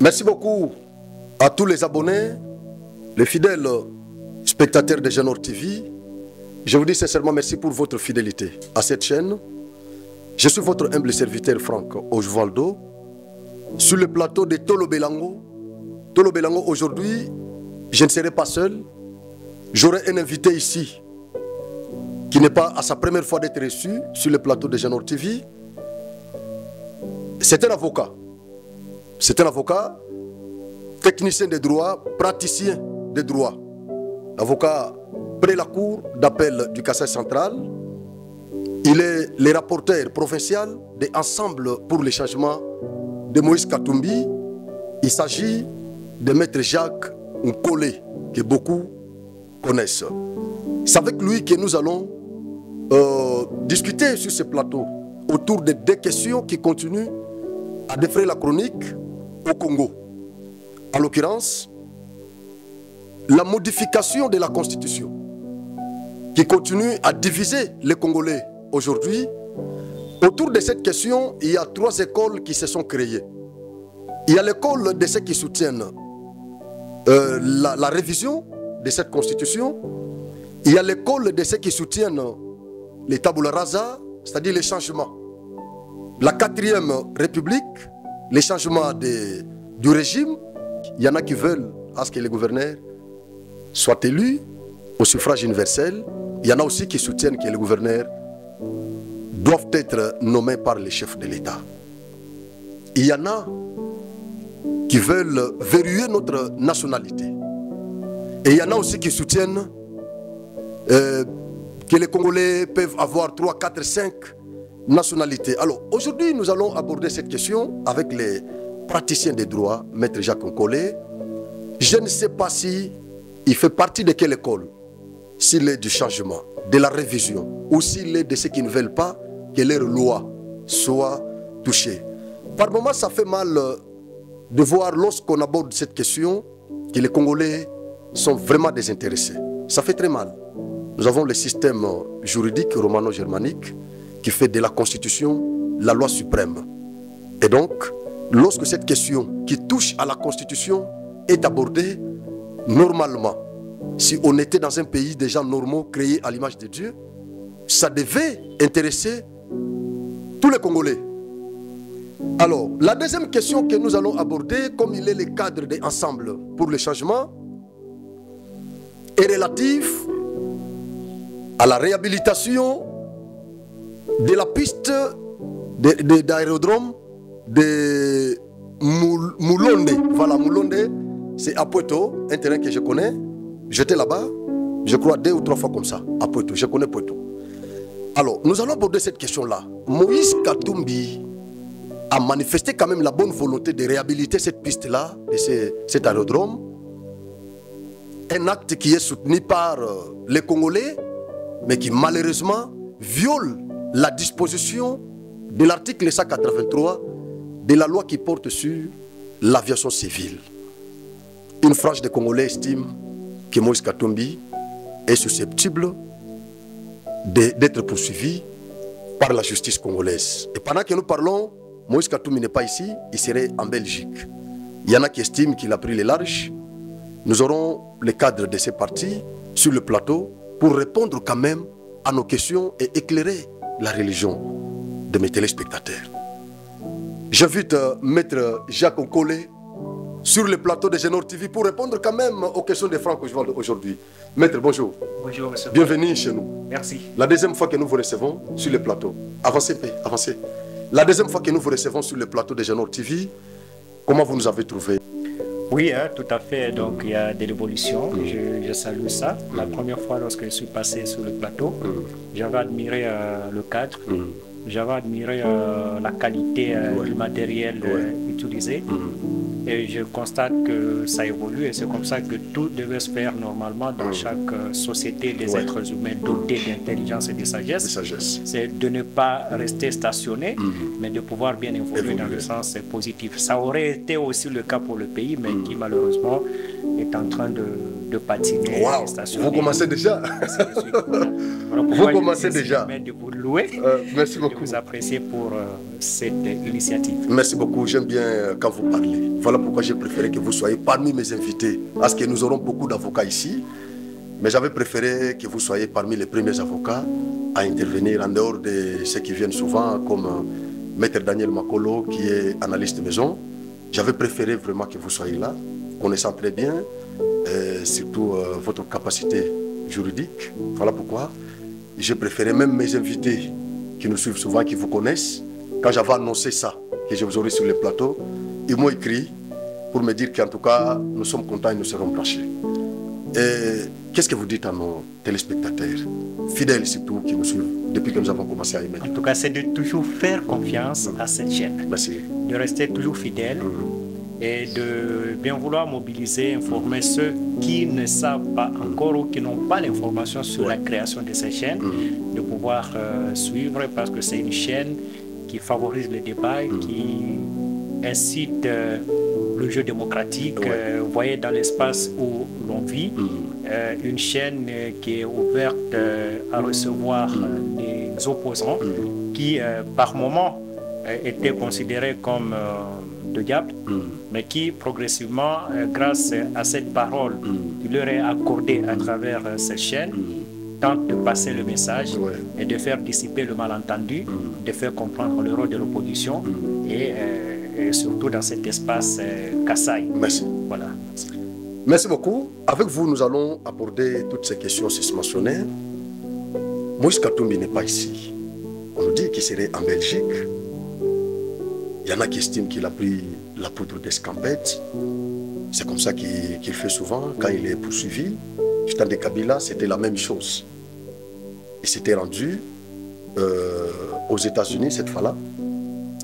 Merci beaucoup à tous les abonnés, les fidèles spectateurs de Genor TV. Je vous dis sincèrement merci pour votre fidélité à cette chaîne. Je suis votre humble serviteur Franck Osvaldo, sur le plateau de Tolo Belango. Tolo Belango, aujourd'hui, je ne serai pas seul. J'aurai un invité ici qui n'est pas à sa première fois d'être reçu sur le plateau de Genor TV. C'est un avocat. C'est un avocat, technicien de droit, praticien de droit. Avocat près la cour d'appel du Kassai central. Il est le rapporteur provincial de Ensemble pour le changement de Moïse Katumbi. Il s'agit de Maître Jacques Nkole, que beaucoup connaissent. C'est avec lui que nous allons discuter sur ce plateau autour de deux questions qui continuent à défrayer la chronique au Congo. En l'occurrence, la modification de la Constitution qui continue à diviser les Congolais aujourd'hui. Autour de cette question, il y a trois écoles qui se sont créées. Il y a l'école de ceux qui soutiennent la révision de cette Constitution. Il y a l'école de ceux qui soutiennent les tabula rasa, c'est-à-dire les changements. La 4e République, les changements du régime. Il y en a qui veulent à ce que les gouverneurs soient élus au suffrage universel. Il y en a aussi qui soutiennent que les gouverneurs doivent être nommés par les chefs de l'État. Il y en a qui veulent verrouiller notre nationalité. Et il y en a aussi qui soutiennent que les Congolais peuvent avoir 3, 4, 5 nationalités. Alors aujourd'hui, nous allons aborder cette question avec les praticiens des droits, Maître Jacques Nkole. Je ne sais pas si il fait partie de quelle école, s'il est du changement, de la révision, ou s'il est de ceux qui ne veulent pas que leur loi soit touchée. Par moments, ça fait mal de voir lorsqu'on aborde cette question que les Congolais sont vraiment désintéressés. Ça fait très mal. Nous avons le système juridique romano-germanique qui fait de la Constitution la loi suprême. Et donc, lorsque cette question qui touche à la Constitution est abordée, normalement, si on était dans un pays des gens normaux créés à l'image de Dieu, ça devait intéresser tous les Congolais. Alors, la deuxième question que nous allons aborder, comme il est le cadre de Ensemble pour le changement, est relative à la réhabilitation de la piste d'aérodrome de Moulonde. Voilà, Moulonde, c'est à Poitou, un terrain que je connais. J'étais là-bas, je crois 2 ou 3 fois comme ça, à Poitou. Je connais Poitou. Alors, nous allons aborder cette question-là. Moïse Katumbi a manifesté quand même la bonne volonté de réhabiliter cette piste-là, cet aérodrome. Un acte qui est soutenu par les Congolais, mais qui malheureusement viole la disposition de l'article 183 de la loi qui porte sur l'aviation civile. Une frange des Congolais estime que Moïse Katumbi est susceptible d'être poursuivi par la justice congolaise. Et pendant que nous parlons, Moïse Katumbi n'est pas ici, il serait en Belgique. Il y en a qui estiment qu'il a pris les larges. Nous aurons le cadre de ces partis sur le plateau pour répondre quand même à nos questions et éclairer la religion de mes téléspectateurs. J'invite Maître Jacques Nkole sur le plateau de Genor TV pour répondre quand même aux questions de Franck Osvaldo aujourd'hui. Maître, bonjour. Bonjour, monsieur. Bienvenue chez nous. Merci. La deuxième fois que nous vous recevons sur le plateau. Avancez, avancez. La deuxième fois que nous vous recevons sur le plateau de Genor TV, comment vous nous avez trouvé? Oui, hein, tout à fait. Donc, il y a de l'évolution. Je salue ça. La première fois, lorsque je suis passé sur le plateau, j'avais admiré le cadre. J'avais admiré la qualité du matériel utilisé. Et je constate que ça évolue et c'est comme ça que tout devait se faire normalement dans chaque société des êtres humains dotés d'intelligence et de sagesse. C'est de ne pas rester stationné, mais de pouvoir bien évoluer dans le sens positif. Ça aurait été aussi le cas pour le pays, mais qui malheureusement est en train de de patiner. Wow. Vous commencez déjà. Vous commencez déjà. De vous louer. Merci beaucoup. De vous apprécier pour cette initiative. Merci beaucoup. J'aime bien quand vous parlez. Voilà pourquoi j'ai préféré que vous soyez parmi mes invités. Parce que nous aurons beaucoup d'avocats ici. Mais j'avais préféré que vous soyez parmi les premiers avocats à intervenir en dehors de ceux qui viennent souvent, comme Maître Daniel Makolo, qui est analyste maison. J'avais préféré vraiment que vous soyez là, connaissant très bien, surtout votre capacité juridique. Voilà pourquoi j'ai préféré même mes invités qui nous suivent souvent, qui vous connaissent. Quand j'avais annoncé ça, que je vous aurai sur le plateau, ils m'ont écrit pour me dire qu'en tout cas, nous sommes contents et nous serons branchés. Et qu'est-ce que vous dites à nos téléspectateurs, fidèles surtout, qui nous suivent depuis que nous avons commencé à y mettre? En tout cas, c'est de toujours faire confiance à cette chaîne. Merci. De rester toujours fidèle et de bien vouloir mobiliser, informer ceux qui ne savent pas encore ou qui n'ont pas l'information sur la création de cette chaîne, de pouvoir suivre, parce que c'est une chaîne qui favorise le débat, qui incite le jeu démocratique. Vous voyez, dans l'espace où l'on vit, une chaîne qui est ouverte à recevoir les opposants qui, par moment, étaient considérés comme de diable, mais qui, progressivement, grâce à cette parole qui leur est accordée à travers cette chaîne, tente de passer le message et de faire dissiper le malentendu, de faire comprendre le rôle de l'opposition et surtout dans cet espace Kassai. Merci. Voilà. Merci beaucoup. Avec vous, nous allons aborder toutes ces questions susmentionnées. Moïse Katumbi n'est pas ici. On nous dit qu'il serait en Belgique. Il y en a qui estiment qu'il a pris la poudre d'escampette. C'est comme ça qu'il fait souvent quand il est poursuivi. Du temps de Kabila, c'était la même chose. Il s'était rendu aux États-Unis cette fois-là,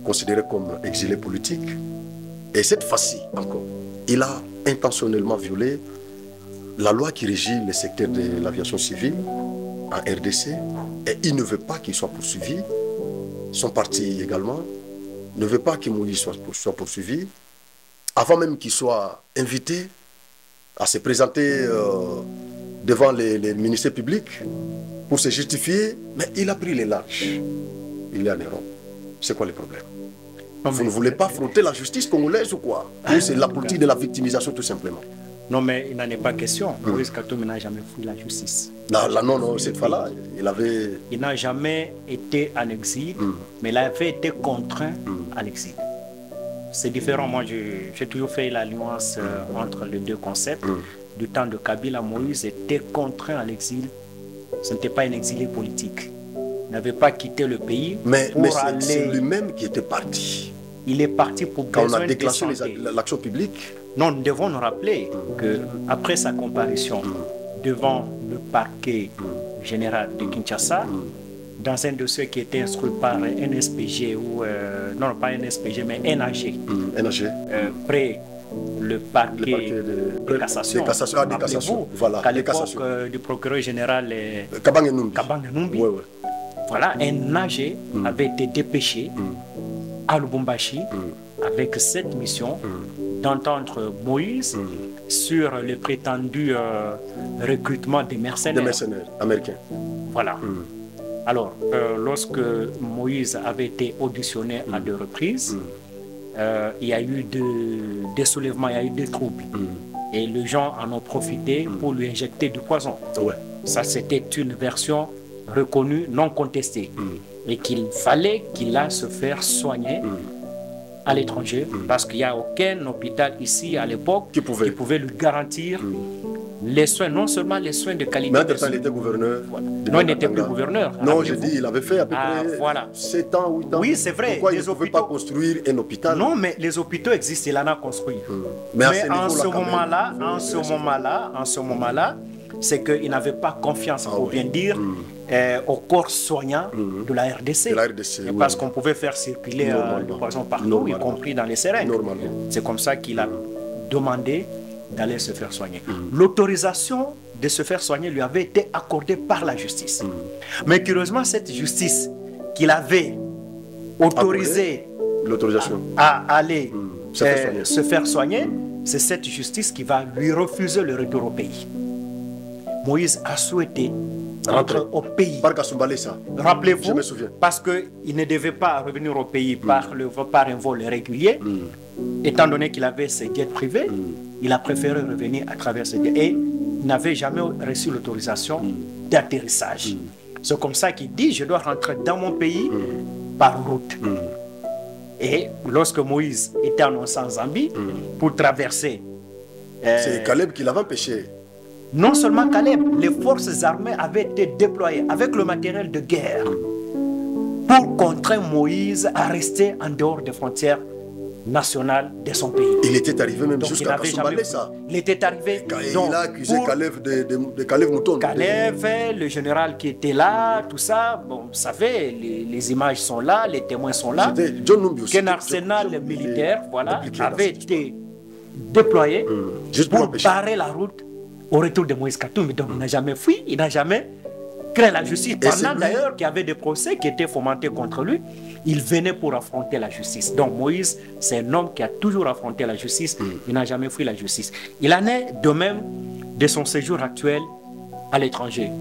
considéré comme exilé politique. Et cette fois-ci encore, il a intentionnellement violé la loi qui régit le secteur de l'aviation civile en RDC. Et il ne veut pas qu'il soit poursuivi. Son parti également ne veut pas que Moïse soit poursuivi. Avant même qu'il soit invité à se présenter devant les ministères publics pour se justifier, mais il a pris les larges. Il est en erreur. C'est quoi le problème? Vous ne voulez pas frotter la justice congolaise ou quoi? Ou c'est la politique de la victimisation tout simplement? Non, mais il n'en est pas question. Moïse Katumbi n'a jamais fui la justice. Non, cette fois-là, il avait... Il n'a jamais été en exil, mais il avait été contraint à l'exil. C'est différent. Moi, j'ai toujours fait la nuance entre les deux concepts. Du temps de Kabila, Moïse était contraint à l'exil. Ce n'était pas un exilé politique. Il n'avait pas quitté le pays mais c'est lui-même qui était parti. Il est parti pour quand on a déclenché l'action publique. Non, nous devons nous rappeler qu'après sa comparution devant le parquet général de Kinshasa, dans un dossier qui était instruit par un SPG, ou non pas un SPG, mais NAG, près le parquet de cassation. Des cassations. Voilà, qu'à l'époque du procureur général Kabange-Numbi. Voilà, un NAG avait été dépêché à Lubumbashi avec cette mission d'entendre Moïse sur le prétendu recrutement des mercenaires. Des mercenaires américains. Voilà. Alors, lorsque Moïse avait été auditionné à 2 reprises, il y a eu des soulèvements, il y a eu des troubles. Et les gens en ont profité pour lui injecter du poison. Ça, c'était une version reconnue, non contestée. Et qu'il fallait qu'il aille se faire soigner à l'étranger, parce qu'il n'y a aucun hôpital ici à l'époque qui pouvait lui garantir les soins, non seulement les soins de qualité. Mais entre-temps, il était gouverneur. Non, il n'était plus gouverneur. Non, je dis, il avait fait à peu près 7 ans, 8 ans. Oui, c'est vrai. Pourquoi il ne pouvait pas construire un hôpital? Non, mais les hôpitaux existent, il en a construit. Mais en ce moment-là, c'est qu'il n'avait pas confiance, pour bien dire, au corps soignant de la RDC. Parce qu'on pouvait faire circuler le poison partout, y compris dans les seringues. C'est comme ça qu'il a demandé d'aller se faire soigner. L'autorisation de se faire soigner lui avait été accordée par la justice. Mais curieusement, cette justice qu'il avait autorisé l'autorisation à aller se faire soigner c'est cette justice qui va lui refuser le retour au pays. Moïse a souhaité rentrer au pays. Par Kassoumbalé, ça. Rappelez-vous, Je me souviens. parce qu'il ne devait pas revenir au pays par un vol régulier, étant donné qu'il avait ses jets privés, il a préféré revenir à travers ses jets. Et il n'avait jamais reçu l'autorisation d'atterrissage. C'est comme ça qu'il dit, je dois rentrer dans mon pays par route. Et lorsque Moïse était annoncé en Zambie pour traverser... c'est Caleb qui l'avait empêché. Non seulement Caleb, les forces armées avaient été déployées avec le matériel de guerre pour contraindre Moïse à rester en dehors des frontières nationales de son pays. Il était arrivé même jusqu'à Kassoumbalé, ça. Il était arrivé. Il a accusé Caleb de Caleb Mouton. Caleb, le général qui était là, tout ça, bon, vous savez, les images sont là, les témoins sont là. Qu'un arsenal militaire, voilà, avait été déployé pour barrer la route au retour de Moïse Katumbi. Donc il n'a jamais fui, il n'a jamais créé la justice. Pendant d'ailleurs qu'il y avait des procès qui étaient fomentés contre lui, il venait pour affronter la justice. Donc Moïse, c'est un homme qui a toujours affronté la justice, il n'a jamais fui la justice. Il en est de même de son séjour actuel à l'étranger.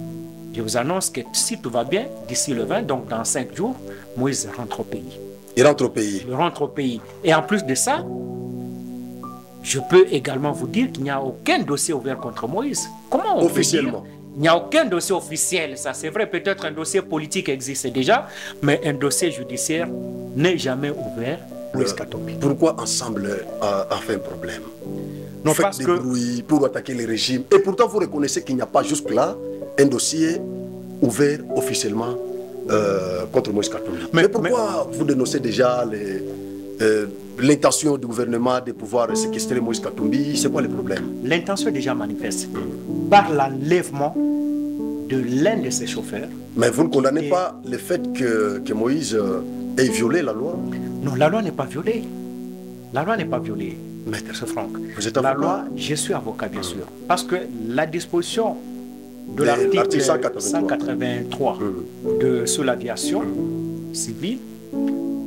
Je vous annonce que si tout va bien, d'ici le 20, donc dans 5 jours, Moïse rentre au pays. Il rentre au pays. Il rentre au pays. Et en plus de ça, je peux également vous dire qu'il n'y a aucun dossier ouvert contre Moïse. Comment on officiellement? peut dire? Il n'y a aucun dossier officiel. Ça, c'est vrai, peut-être un dossier politique existe déjà, mais un dossier judiciaire n'est jamais ouvert. Moïse Katumbi. Pourquoi ensemble a fait un problème? Non, faites parce des que bruits pour attaquer les régimes. Et pourtant, vous reconnaissez qu'il n'y a pas jusque-là un dossier ouvert officiellement contre Moïse Katumbi. Mais pourquoi vous dénoncez déjà l'intention du gouvernement de pouvoir séquestrer Moïse Katumbi? C'est quoi le problème? L'intention est déjà manifeste par l'enlèvement de l'un de ses chauffeurs. Mais vous ne condamnez pas le fait que Moïse ait violé la loi? Non, la loi n'est pas violée. La loi n'est pas violée. Maître Franck, vous êtes avocat? La loi, je suis avocat bien sûr. Parce que la disposition de l'article 183 sur l'aviation civile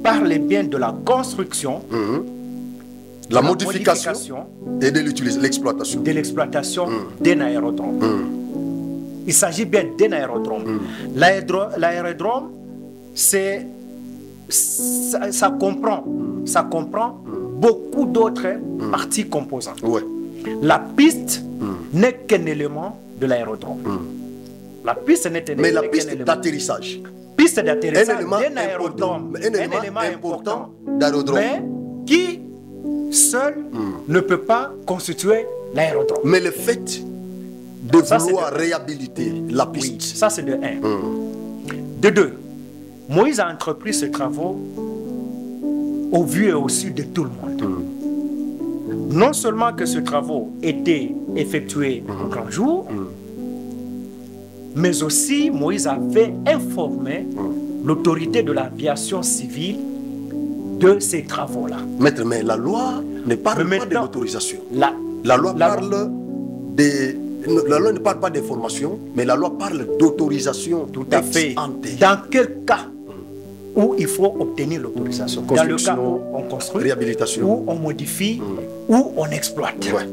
parle bien de la construction, la modification et de l'exploitation. De l'exploitation d'un aérodrome. Il s'agit bien d'un aérodrome. L'aérodrome, ça comprend beaucoup d'autres parties composantes. Ouais. La piste n'est qu'un élément de l'aérodrome. La piste n'est qu'un élément. Mais la piste d'atterrissage. Piste d'atterrissage d'un aérodrome. Un élément important d'aérodrome. Mais qui seul ne peut pas constituer l'aérodrome. Mais le fait de vouloir réhabiliter la piste. Oui, ça c'est de 1. De 2, Moïse a entrepris ce travaux au vu et au su de tout le monde. Non seulement que ce travaux était effectué au grand jour, mais aussi Moïse avait informé l'autorité de l'aviation civile de ces travaux-là. Maître, mais la loi ne parle pas de l'autorisation. La loi ne parle pas d'information, mais la loi parle d'autorisation. Tout à fait. Dans quel cas où il faut obtenir l'autorisation? Dans le cas où on construit, réhabilitation, où on modifie, où on exploite. Ouais.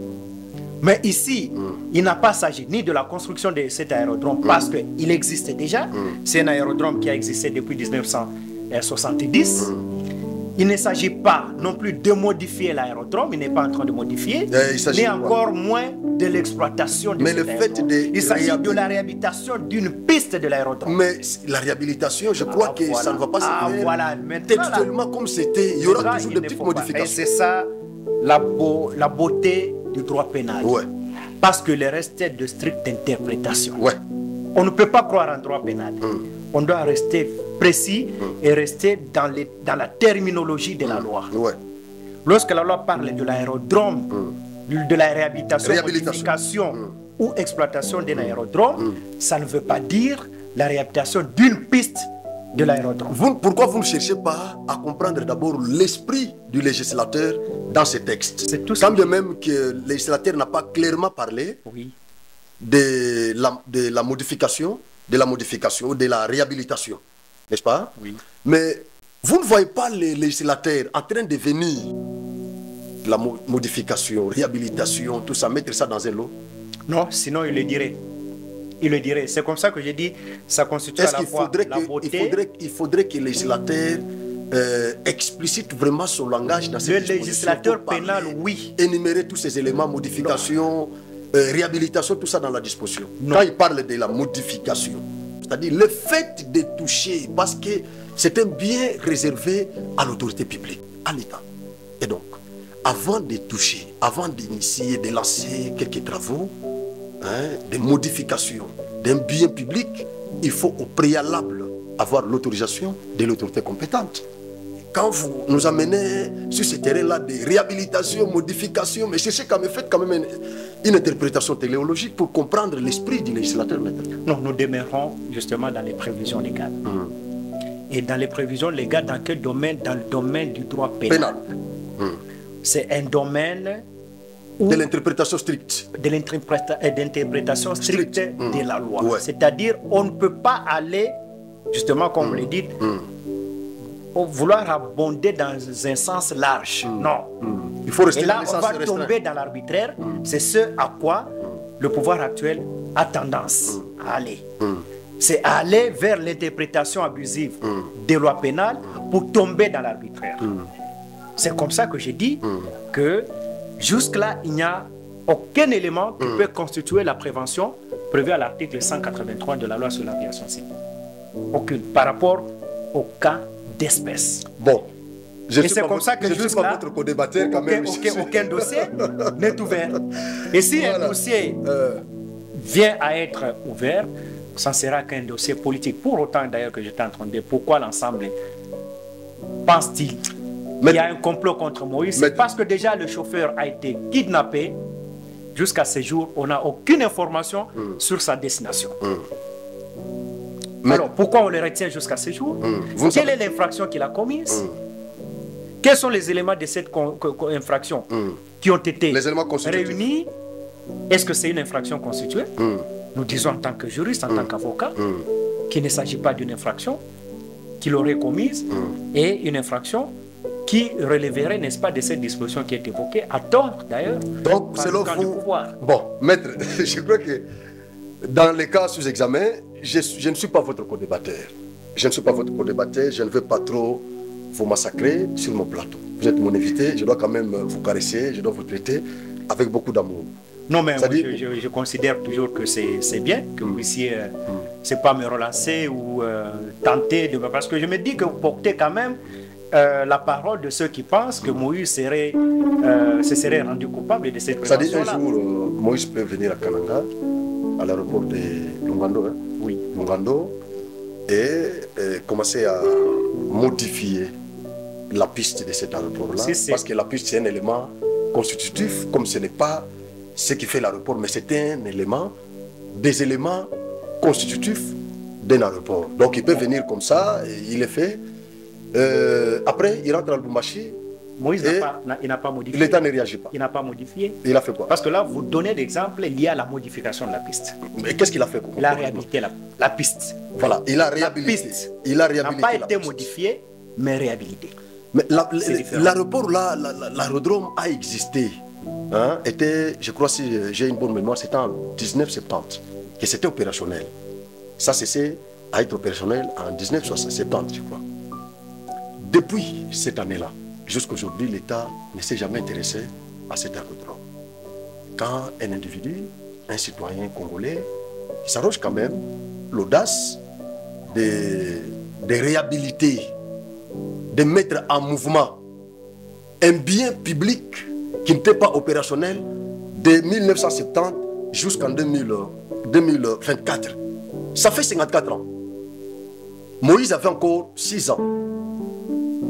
Mais ici, il n'a pas s'agi ni de la construction de cet aérodrome parce qu'il existe déjà. C'est un aérodrome qui a existé depuis 1970. Il ne s'agit pas non plus de modifier l'aérodrome, il n'est pas en train de modifier, mais encore moins de l'exploitation de l'aérodrome. Il s'agit de la réhabilitation d'une piste de l'aérodrome. Mais la réhabilitation, je crois que ça ne va pas se faire voilà. textuellement comme c'était. Il y aura toujours des petites modifications. Et c'est ça la beauté du droit pénal. Ouais. Parce que le reste est de stricte interprétation. Ouais. On ne peut pas croire en droit pénal. On doit rester précis et rester dans la terminologie de la loi. Ouais. Lorsque la loi parle de l'aérodrome, de la réhabilitation, modification ou exploitation d'un aérodrome, ça ne veut pas dire la réhabilitation d'une piste de l'aérodrome. Pourquoi vous ne cherchez pas à comprendre d'abord l'esprit du législateur dans ces textes? C'est tout. Quand bien même que le législateur n'a pas clairement parlé de la modification, de la réhabilitation, n'est-ce pas? Oui. Mais vous ne voyez pas les législateurs en train de venir la modification, réhabilitation, tout ça, mettre ça dans un lot? Non, sinon il le dirait. Il le dirait. C'est comme ça que j'ai dit, ça constitue à la fois la beauté. Il faudrait que le législateur explicite vraiment son langage dans cette Le législateur pénal, oui. Énumérer tous ces éléments, modification, réhabilitation, tout ça dans la disposition. Non. Quand il parle de la modification, c'est-à-dire le fait de toucher, parce que c'est un bien réservé à l'autorité publique, à l'État. Et donc, avant de toucher, avant d'initier, de lancer quelques travaux, des modifications d'un bien public, il faut au préalable avoir l'autorisation de l'autorité compétente. Quand vous nous amenez sur ce terrain-là de réhabilitation, modification, mais cherchez quand même, faites quand même une interprétation téléologique pour comprendre l'esprit du législateur maintenant. Non, nous demeurons justement dans les prévisions légales. Et dans les prévisions légales, dans quel domaine? Dans le domaine du droit pénal. C'est un domaine de l'interprétation stricte. De l'interprétation stricte de la loi. Ouais. C'est-à-dire, on ne peut pas aller, justement, comme vous le dites, vouloir abonder dans un sens large. Non. Il faut rester et là, dans on l'essence va restreint. tomber dans l'arbitraire. C'est ce à quoi le pouvoir actuel a tendance à aller. C'est aller vers l'interprétation abusive des lois pénales pour tomber dans l'arbitraire. C'est comme ça que j'ai dit que jusque-là, il n'y a aucun élément qui peut constituer la prévention prévue à l'article 183 de la loi sur l'aviation civile. Aucune. Par rapport au cas d'espèce. Bon. Et c'est comme ça que jusque-là, votre co-débatteur quand même. Aucun dossier n'est ouvert. Et si un dossier vient à être ouvert, ça ne sera qu'un dossier politique. Pour autant d'ailleurs que j'étais en train de dire, pourquoi l'ensemble pense-t-il qu'il y a un complot contre Moïse? C'est parce que déjà le chauffeur a été kidnappé. Jusqu'à ce jour, on n'a aucune information sur sa destination. Alors, pourquoi on le retient jusqu'à ce jour? Quelle est l'infraction qu'il a commise? Quels sont les éléments de cette infraction qui ont été réunis? Est-ce que c'est une infraction constituée? Nous disons en tant que juriste, en tant qu'avocat, qu'il ne s'agit pas d'une infraction qu'il aurait commise et une infraction qui relèverait, n'est-ce pas, de cette disposition qui est évoquée, à tort d'ailleurs. Donc, selon vous, bon, maître, je crois que dans les cas sous examen, je ne suis pas votre co-débatteur. Je ne suis pas votre co-débatteur, je ne veux pas trop vous massacrer sur mon plateau. Vous êtes mon invité, je dois quand même vous caresser, je dois vous traiter avec beaucoup d'amour. Non, mais je considère toujours que c'est bien que vous puissiez, c'est pas me relancer ou tenter de... Parce que je me dis que vous portez quand même la parole de ceux qui pensent que Moïse se serait rendu coupable de cette prévention-là. Ça dit un jour, Moïse peut venir à Kananga, à l'aéroport de Lungando, oui. Lungando, et commencer à modifier la piste de cet aéroport-là. Parce que la piste, c'est un élément constitutif, comme ce n'est pas ce qui fait l'aéroport, mais c'est un élément, des éléments constitutifs d'un aéroport. Donc il peut venir comme ça, et il est fait. Après, il rentre à Lubumbashi. Moïse n'a pas modifié. L'État ne réagit pas. Il n'a pas modifié. Il a fait quoi? Parce que là, vous donnez l'exemple lié à la modification de la piste. Mais qu'est-ce qu'il a fait? Il a réhabilité la piste. Voilà, il a réhabilité. La piste n'a pas été modifiée, mais réhabilitée. Mais l'aéroport là, l'aérodrome a existé. Je crois, si j'ai une bonne mémoire, c'était en 1970 que c'était opérationnel. Ça cessé à être opérationnel en 1970, je crois. Depuis cette année-là, jusqu'à aujourd'hui, l'État ne s'est jamais intéressé à cet aérodrome. Quand un individu, un citoyen congolais, qui s'arroge quand même l'audace de réhabiliter, de mettre en mouvement un bien public qui n'était pas opérationnel de 1970 jusqu'en 2024. Ça fait 54 ans. Moïse avait encore 6 ans.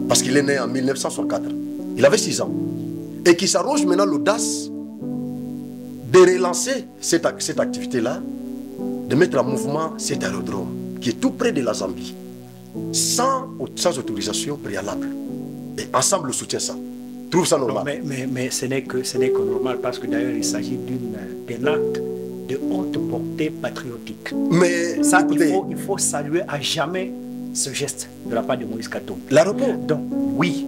Parce qu'il est né en 1964. Il avait 6 ans. Et qui s'arroge maintenant l'audace de relancer cette activité-là, de mettre en mouvement cet aérodrome, qui est tout près de la Zambie, sans autorisation préalable. Et ensemble, le soutient ça. Trouve ça normal. Non, mais ce n'est que normal, parce que d'ailleurs, il s'agit d'un acte de haute portée patriotique. Mais ça, il faut saluer à jamais ce geste de la part de Moïse Katumbi. L'aéroport. Donc, oui,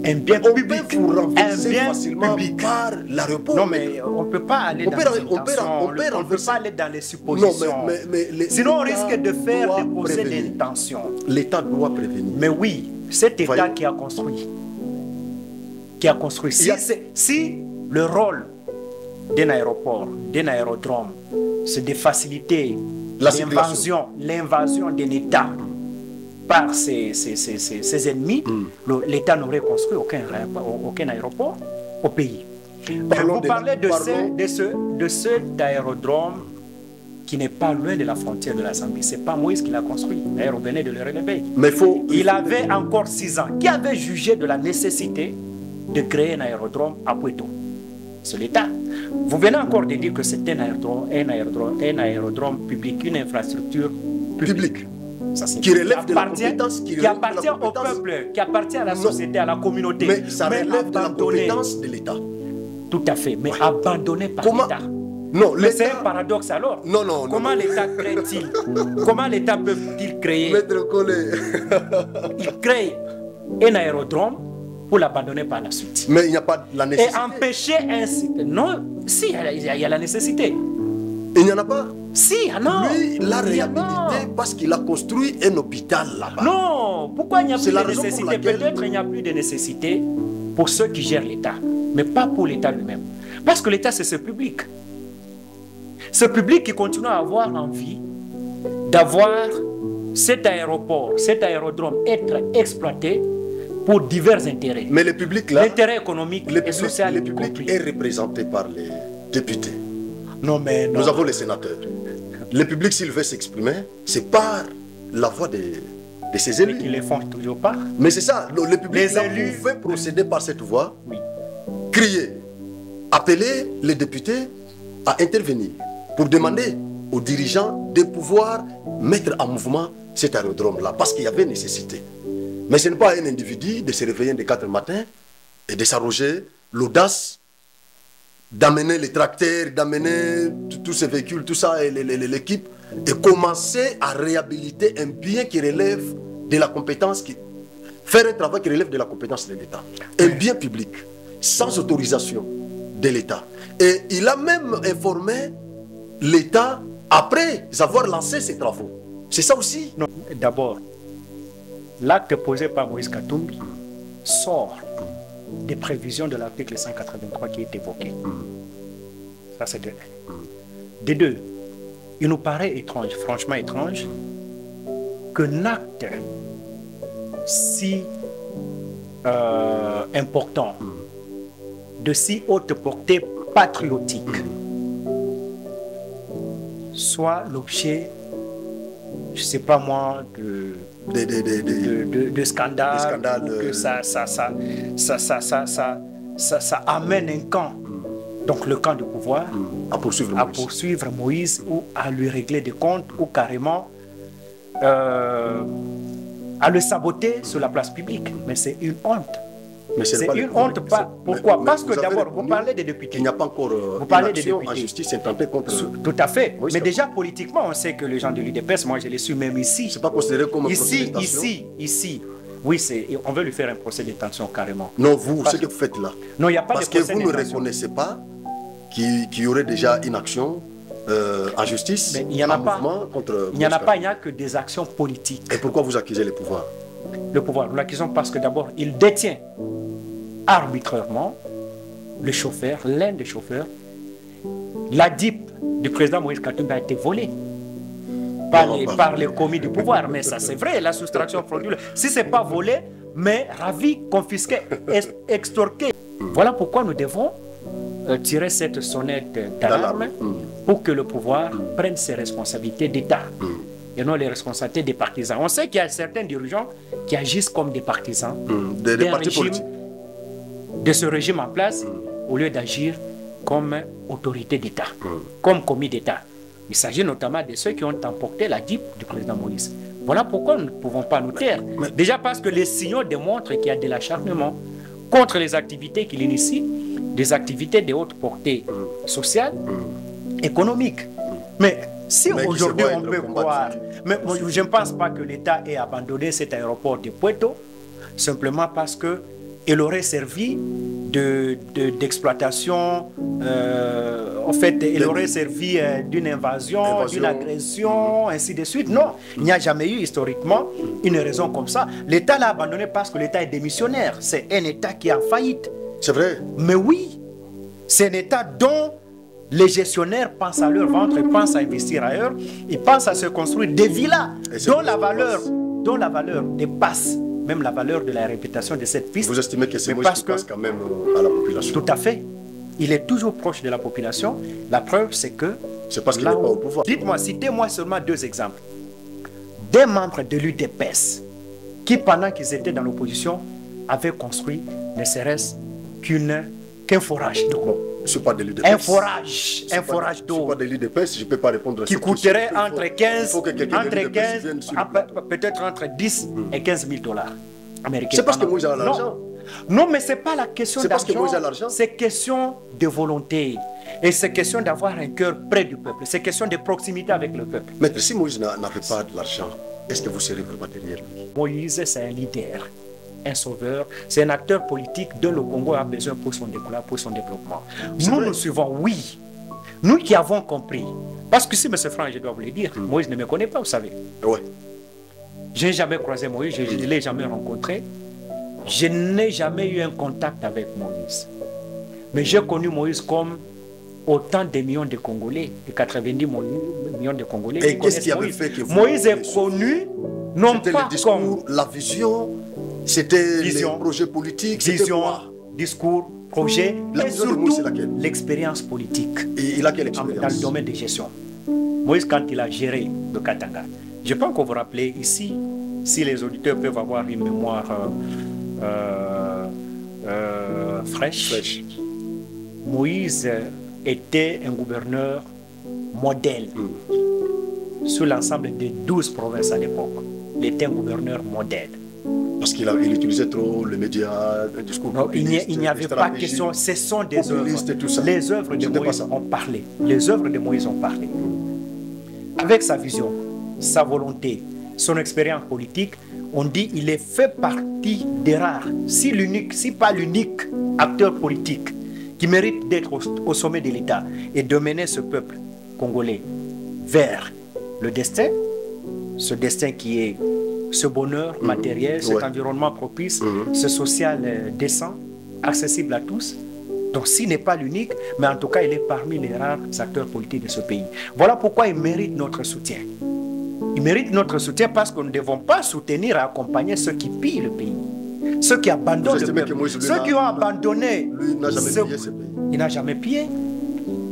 un bien on public. peut vous renverser Un bien facilement public. par l'aéroport. Non, mais on ne peut pas aller dans les intentions. On ne peut pas aller dans les suppositions. Non, sinon, on risque de faire doit des procès prévenir. d'intention. L'État doit prévenir. Mais oui, cet État Voyez. qui a construit. Si le rôle d'un aéroport, d'un aérodrome, c'est de faciliter l'invasion d'un État par ses ennemis, l'État n'aurait construit aucun aéroport au pays. Vous parlez de cet aérodrome qui n'est pas loin de la frontière de la Zambie. Ce n'est pas Moïse qui l'a construit. D'ailleurs, on venait de le relever. Mais il avait encore 6 ans. Qui avait jugé de la nécessité de créer un aérodrome à Puerto? C'est l'État. Vous venez encore de dire que c'est un aérodrome public, une infrastructure publique. Ça, qui relève de la compétence, qui appartient au peuple, qui appartient à la société, à la communauté. Mais ça relève de la compétence de l'État. Tout à fait, mais abandonné par l'État. Non, mais c'est un paradoxe alors. Non. Comment l'État crée-t-il? Comment l'État peut-il créer? Maître Collé. Il crée un aérodrome pour l'abandonner par la suite. Mais il n'y a pas la nécessité. Et empêcher ainsi. Non, si, il y a la nécessité. Il n'y en a pas. Si, non. Lui, l'a réhabilité parce qu'il a construit un hôpital là-bas. Non, pourquoi il n'y a plus de nécessité? laquelle... Peut-être il n'y a plus de nécessité pour ceux qui gèrent l'État, mais pas pour l'État lui-même. Parce que l'État, c'est ce public. Ce public qui continue à avoir envie d'avoir cet aéroport, cet aérodrome être exploité pour divers intérêts. Mais le public là, l'intérêt économique et social, le public est représenté par les députés. Non, mais non. Nous avons les sénateurs. Le public, s'il veut s'exprimer, c'est par la voix de ses élus. Mais ils ne le font toujours pas. Mais c'est ça, le public les là élus pouvait procéder par cette voix, oui. Crier, appeler les députés à intervenir pour demander aux dirigeants de pouvoir mettre en mouvement cet aérodrome-là, parce qu'il y avait nécessité. Mais ce n'est pas un individu de se réveiller de 4 matins et de s'arroger l'audace d'amener les tracteurs, d'amener tous ces véhicules, tout ça, et l'équipe, et commencer à réhabiliter un bien qui relève de la compétence, faire un travail qui relève de la compétence de l'État. Un bien public, sans autorisation de l'État. Et il a même informé l'État après avoir lancé ses travaux. C'est ça aussi. Non, d'abord, l'acte posé par Moïse Katumbi sort des prévisions de l'article 183 qui est évoqué. Ça, c'est de un. De deux, il nous paraît étrange, franchement étrange, qu'un acte si important, de si haute portée patriotique, soit l'objet, je ne sais pas moi, de scandales, que ça amène un camp, donc le camp du pouvoir, à poursuivre Moïse ou à lui régler des comptes ou carrément à le saboter sur la place publique. Mais c'est une honte. C'est une honte. Pourquoi? Parce que d'abord, vous parlez des députés. Il n'y a pas encore vous parlez des députés. en justice intentée contre... Tout à fait. Oui, mais déjà, politiquement, on sait que les gens de l'UDPS, moi je les suis même ici. C'est pas considéré comme un procès ici. Oui, on veut lui faire un procès de détention carrément. Non, vous, ce que vous faites là. Non, il n'y a pas parce de procès que vous ne reconnaissez pas qu'il y aurait déjà une action en justice, mais il n'y en a pas. Il n'y en a pas, il n'y a que des actions politiques. Et pourquoi vous accusez le pouvoir? Le pouvoir, nous l'accusons parce que d'abord, il détient arbitrairement le chauffeur, l'un des chauffeurs. La DIP du président Moïse Katumbi a été volée par les commis du pouvoir. Mais ça, c'est vrai, la soustraction frauduleuse. Si ce n'est pas volé, mais ravi, confisqué, extorqué. Voilà pourquoi nous devons tirer cette sonnette d'alarme pour que le pouvoir prenne ses responsabilités d'État et non les responsabilités des partisans. On sait qu'il y a certains dirigeants qui agissent comme des partisans des partis politiques, de ce régime en place, au lieu d'agir comme autorité d'État, comme commis d'État. Il s'agit notamment de ceux qui ont emporté la DIP du président Moïse. Voilà pourquoi nous ne pouvons pas nous taire. Déjà parce que les signaux démontrent qu'il y a de l'acharnement contre les activités qu'il initie, des activités de haute portée sociale, économique. Mais si aujourd'hui on peut croire, mais je ne pense pas que l'État ait abandonné cet aéroport de Puerto, simplement parce que il aurait servi d'exploitation, en fait, il aurait servi d'une invasion, d'une agression, ainsi de suite. Non, il n'y a jamais eu historiquement une raison comme ça. L'État l'a abandonné parce que l'État est démissionnaire. C'est un État qui est en faillite. C'est vrai. Mais oui, c'est un État dont les gestionnaires pensent à leur ventre, ils pensent à investir ailleurs, ils pensent à se construire des villas dont la valeur dépasse même la valeur de la réputation de cette piste. Vous estimez que c'est Moïse qui passe quand même à la population? Tout à fait. Il est toujours proche de la population. La preuve, c'est que... C'est parce qu'il n'est pas au pouvoir. Dites-moi, citez-moi seulement 2 exemples. Des membres de l'UDPS qui, pendant qu'ils étaient dans l'opposition, avaient construit ne serait-ce qu'un forage d'eau. Bon, je ne suis pas de l'UDPS. Un forage d'eau. Je ne suis pas de l'UDPS, je ne peux pas répondre à qui cette coûterait question. entre 15, peut-être entre 10 et 15 000 dollars américains. C'est parce que Moïse a l'argent. Non, mais ce n'est pas la question d'argent. C'est parce que Moïse a l'argent. C'est question de volonté. Et c'est question d'avoir un cœur près du peuple. C'est question de proximité avec le peuple. Maître, si Moïse n'avait pas de l'argent, est-ce que vous serez vraiment derrière lui? Moïse, c'est un leader, un sauveur, c'est un acteur politique dont le Congo a besoin pour son développement. Nous suivons, oui. Nous qui avons compris. Parce que si, M. Franck, je dois vous le dire, Moïse ne me connaît pas, vous savez. Ouais. Je n'ai jamais croisé Moïse, je ne l'ai jamais rencontré. Je n'ai jamais eu un contact avec Moïse. Mais j'ai connu Moïse comme autant de millions de Congolais, de 90 millions de Congolais. Et qu'est-ce qui avait fait que vous... Moïse est connu, non pas le discours, comme... la vision, c'était les projets politiques, vision, discours, projet, et surtout l'expérience politique. Et il a quelle expérience? Dans le domaine de gestion. Moïse, quand il a géré le Katanga, je pense que vous vous rappelez ici, si les auditeurs peuvent avoir une mémoire fraîche, Moïse était un gouverneur modèle sur l'ensemble des 12 provinces à l'époque. Il était un gouverneur modèle. Parce qu'il utilisait trop les médias, le discours populiste. Il n'y avait pas question, ce sont des œuvres. Les œuvres de Moïse ont parlé. Les œuvres de Moïse ont parlé. Avec sa vision, sa volonté, son expérience politique, on dit qu'il est fait partie des rares, si pas l'unique acteur politique qui mérite d'être au sommet de l'État et de mener ce peuple congolais vers le destin, ce destin qui est ce bonheur matériel, cet environnement propice, ce social décent, accessible à tous. Donc s'il n'est pas l'unique, mais en tout cas il est parmi les rares acteurs politiques de ce pays. Voilà pourquoi il mérite notre soutien. Il mérite notre soutien parce que nous ne devons pas soutenir et accompagner ceux qui pillent le pays. Ceux qui abandonnent le peuple. Ceux qui ont abandonné. Lui, il n'a jamais pillé ce pays. Il n'a jamais pillé.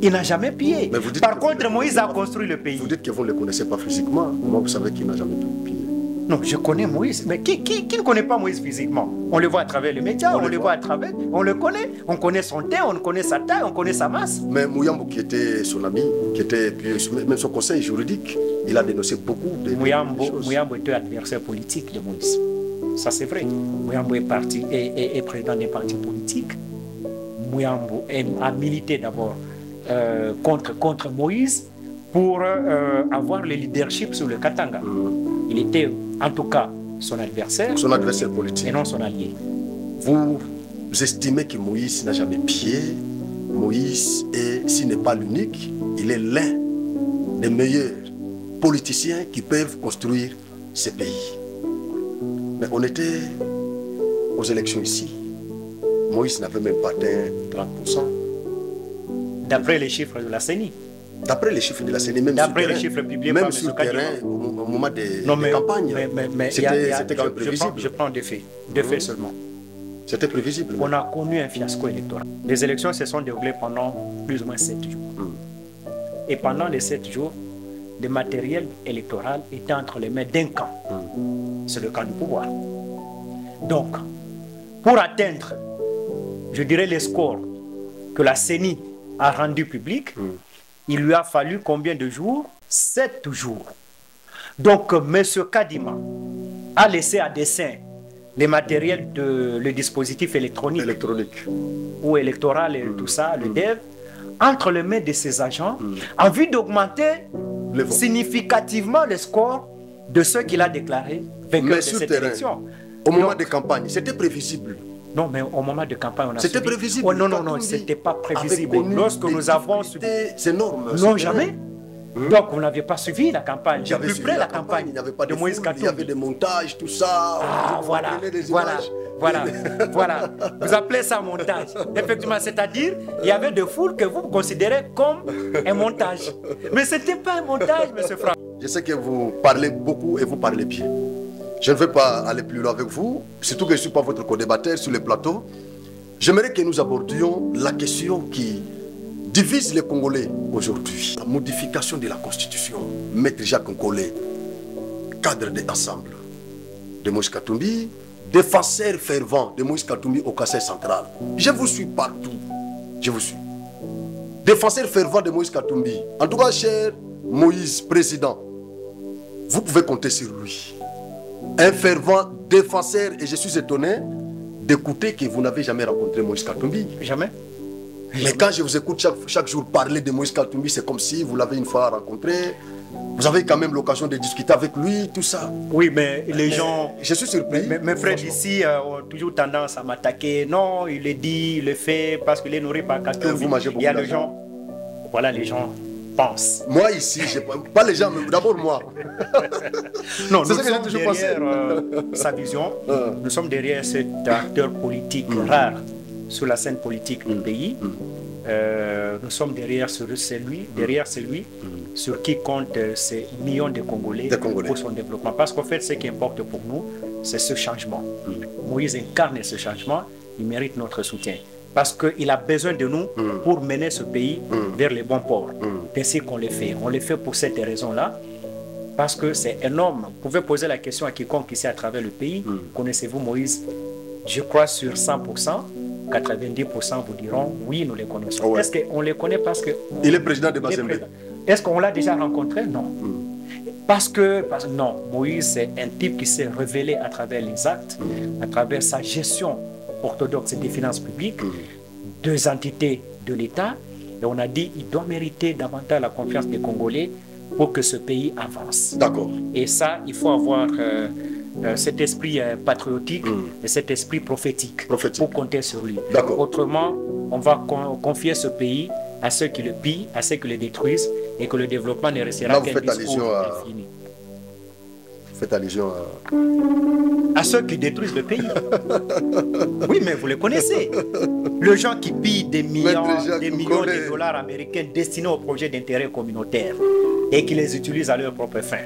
Il n'a jamais pillé. Par contre, Moïse a construit le pays. Vous dites que vous ne le connaissez pas physiquement. Comment vous savez qu'il n'a jamais pillé? Non, je connais Moïse. Mais qui ne connaît pas Moïse physiquement? On le voit à travers les médias, on le voit à travers... On le connaît. On connaît son teint, on connaît sa taille, on connaît sa masse. Mais Mouyambo, qui était son ami, qui était même son conseil juridique, il a dénoncé beaucoup de choses. Mouyambo était adversaire politique de Moïse. Ça, c'est vrai. Mouyambo est président des partis politiques. Mouyambo a milité d'abord contre Moïse pour avoir le leadership sur le Katanga. Il était, en tout cas, son adversaire. Son adversaire politique. Et non son allié. Vous estimez que Moïse n'a jamais pillé. Moïse, s'il n'est pas l'unique, il est l'un des meilleurs politiciens qui peuvent construire ce pays. Mais on était aux élections ici. Moïse n'avait même pas atteint 30%. D'après les chiffres de la CENI. D'après les chiffres de la CENI, même d'après les chiffres publiés même par sur le terrain, au moment des campagnes, c'était quand même prévisible. Je prends des faits seulement. C'était prévisible. On a connu un fiasco électoral. Les élections se sont déroulées pendant plus ou moins 7 jours. Et pendant les 7 jours, le matériel électoral était entre les mains d'un camp. C'est le camp du pouvoir. Donc, pour atteindre, je dirais, les scores que la CENI a rendus publics, il lui a fallu combien de jours? 7 jours. Donc, M. Kadima a laissé à dessein les matériels le dispositif électronique ou électoral et tout ça, le DEV, entre les mains de ses agents, en vue d'augmenter significativement le score de ceux qu'il a déclarés vainqueurs de cette élection. Au moment des campagnes, c'était prévisible Non, mais au moment de campagne, on a C'était subi... prévisible. Oh, non, non, non, c'était pas prévisible. Lorsque nous avons subi... C'est énorme. Non, jamais. Donc, on n'avait pas suivi la campagne. J'ai plus près la campagne. Il n'y avait pas de Moïse Katumbi. Il y avait des montages, tout ça. Ah, voilà. Voilà. Vous appelez ça montage. Effectivement, c'est-à-dire, il y avait des foules que vous considérez comme un montage. Mais ce n'était pas un montage, M. Franck. Je sais que vous parlez beaucoup et vous parlez bien. Je ne vais pas aller plus loin avec vous, surtout que je ne suis pas votre co-débatteur sur le plateau. J'aimerais que nous abordions la question qui divise les Congolais aujourd'hui. La modification de la Constitution. Maître Jacques Nkolé, cadre de l'ensemble de Moïse Katumbi, défenseur fervent de Moïse Katumbi au Conseil central. Je vous suis partout. Je vous suis. Défenseur fervent de Moïse Katumbi. En tout cas, cher Moïse, président, vous pouvez compter sur lui. Un fervent défenseur, et je suis étonné d'écouter que vous n'avez jamais rencontré Moïse Katumbi. Jamais. Mais quand je vous écoute chaque jour parler de Moïse Katumbi, c'est comme si vous l'avez une fois rencontré. Vous avez quand même l'occasion de discuter avec lui, tout ça. Oui, mais les gens... Je suis surpris. Mes frères d'ici ont toujours tendance à m'attaquer. Non, il le dit, il le fait parce qu'il est nourri par Katumbi. Il y a les gens... Voilà, les gens pensent. Moi ici, pas les gens, mais d'abord moi. Non, nous sommes derrière sa vision. Nous sommes derrière cet acteur politique rare sur la scène politique du pays. Nous sommes derrière celui sur qui comptent ces millions de Congolais pour son développement. Parce qu'en fait, ce qui importe pour nous, c'est ce changement. Moïse incarne ce changement, il mérite notre soutien. Parce qu'il a besoin de nous pour mener ce pays vers les bons ports. Ainsi qu'on le fait. On le fait pour cette raison-là, parce que c'est énorme. Vous pouvez poser la question à quiconque ici à travers le pays. Connaissez-vous Moïse? Je crois sur 100%. 90% vous diront oui, nous les connaissons. Ouais. Est-ce qu'on les connaît parce que... Il est président de Bazembe. Est-ce qu'on l'a déjà rencontré? Non. Parce que non, Moïse, c'est un type qui s'est révélé à travers les actes, à travers sa gestion orthodoxe des finances publiques, deux entités de l'État. Et on a dit qu'il doit mériter davantage la confiance des Congolais pour que ce pays avance. D'accord. Et ça, il faut avoir... cet esprit patriotique et cet esprit prophétique pour compter sur lui. Autrement, on va confier ce pays à ceux qui le pillent, à ceux qui le détruisent et que le développement ne restera qu'un discours infini. Vous faites allusion à ceux qui détruisent le pays. Oui, mais vous les connaissez. Les gens qui pillent des millions de dollars américains destinés aux projets d'intérêt communautaire et qui les utilisent à leur propre fin.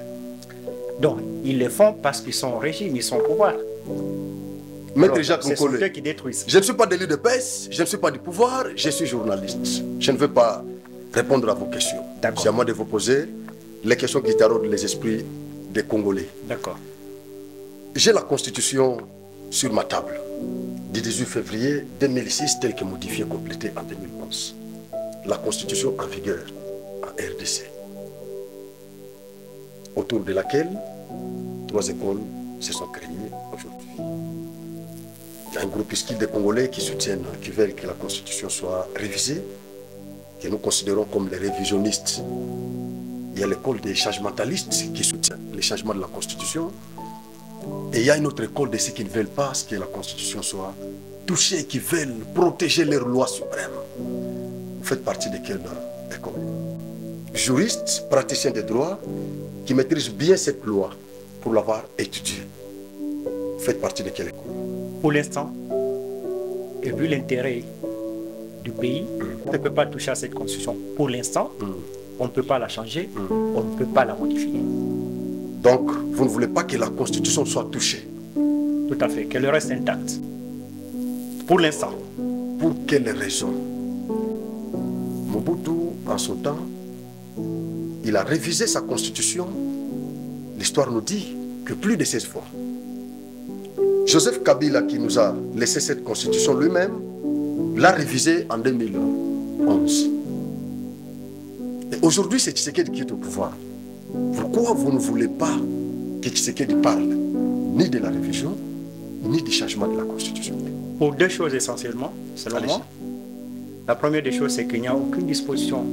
Donc, ils le font parce qu'ils sont au régime, ils sont au pouvoir. Maître Jacques Nkolé, c'est ceux qui détruisent. Je ne suis pas de l'île de presse, je ne suis pas du pouvoir, je suis journaliste. Je ne veux pas répondre à vos questions. C'est à moi de vous poser les questions qui taraudent les esprits des Congolais. D'accord. J'ai la Constitution sur ma table du 18 février 2006, telle que modifiée et complétée en 2011. La Constitution en vigueur en RDC, autour de laquelle 3 écoles se sont créées aujourd'hui. Il y a un groupuscule de Congolais qui soutiennent, qui veulent que la Constitution soit révisée, que nous considérons comme les révisionnistes. Il y a l'école des changementalistes qui soutiennent les changements de la Constitution. Et il y a une autre école de ceux qui ne veulent pas que la Constitution soit touchée, qui veulent protéger leurs lois suprêmes. Vous faites partie de quelle école? Juriste, praticien de droit, qui maîtrise bien cette loi pour l'avoir étudiée. Vous faites partie de quelle école? Pour l'instant, et vu l'intérêt du pays, on ne peut pas toucher à cette constitution. Pour l'instant, on ne peut pas la changer, on ne peut pas la modifier. Donc, vous ne voulez pas que la constitution soit touchée? Tout à fait, qu'elle reste intacte. Pour l'instant. Pour quelle raison? Mobutu, en son temps, il a révisé sa constitution. L'histoire nous dit que plus de 16 fois. Joseph Kabila, qui nous a laissé cette constitution lui-même, l'a révisée en 2011. Et aujourd'hui, c'est Tshisekedi qui est au pouvoir. Pourquoi vous ne voulez pas que Tshisekedi parle ni de la révision, ni du changement de la constitution? Pour deux choses essentiellement, selon moi. La première des choses, c'est qu'il n'y a aucune disposition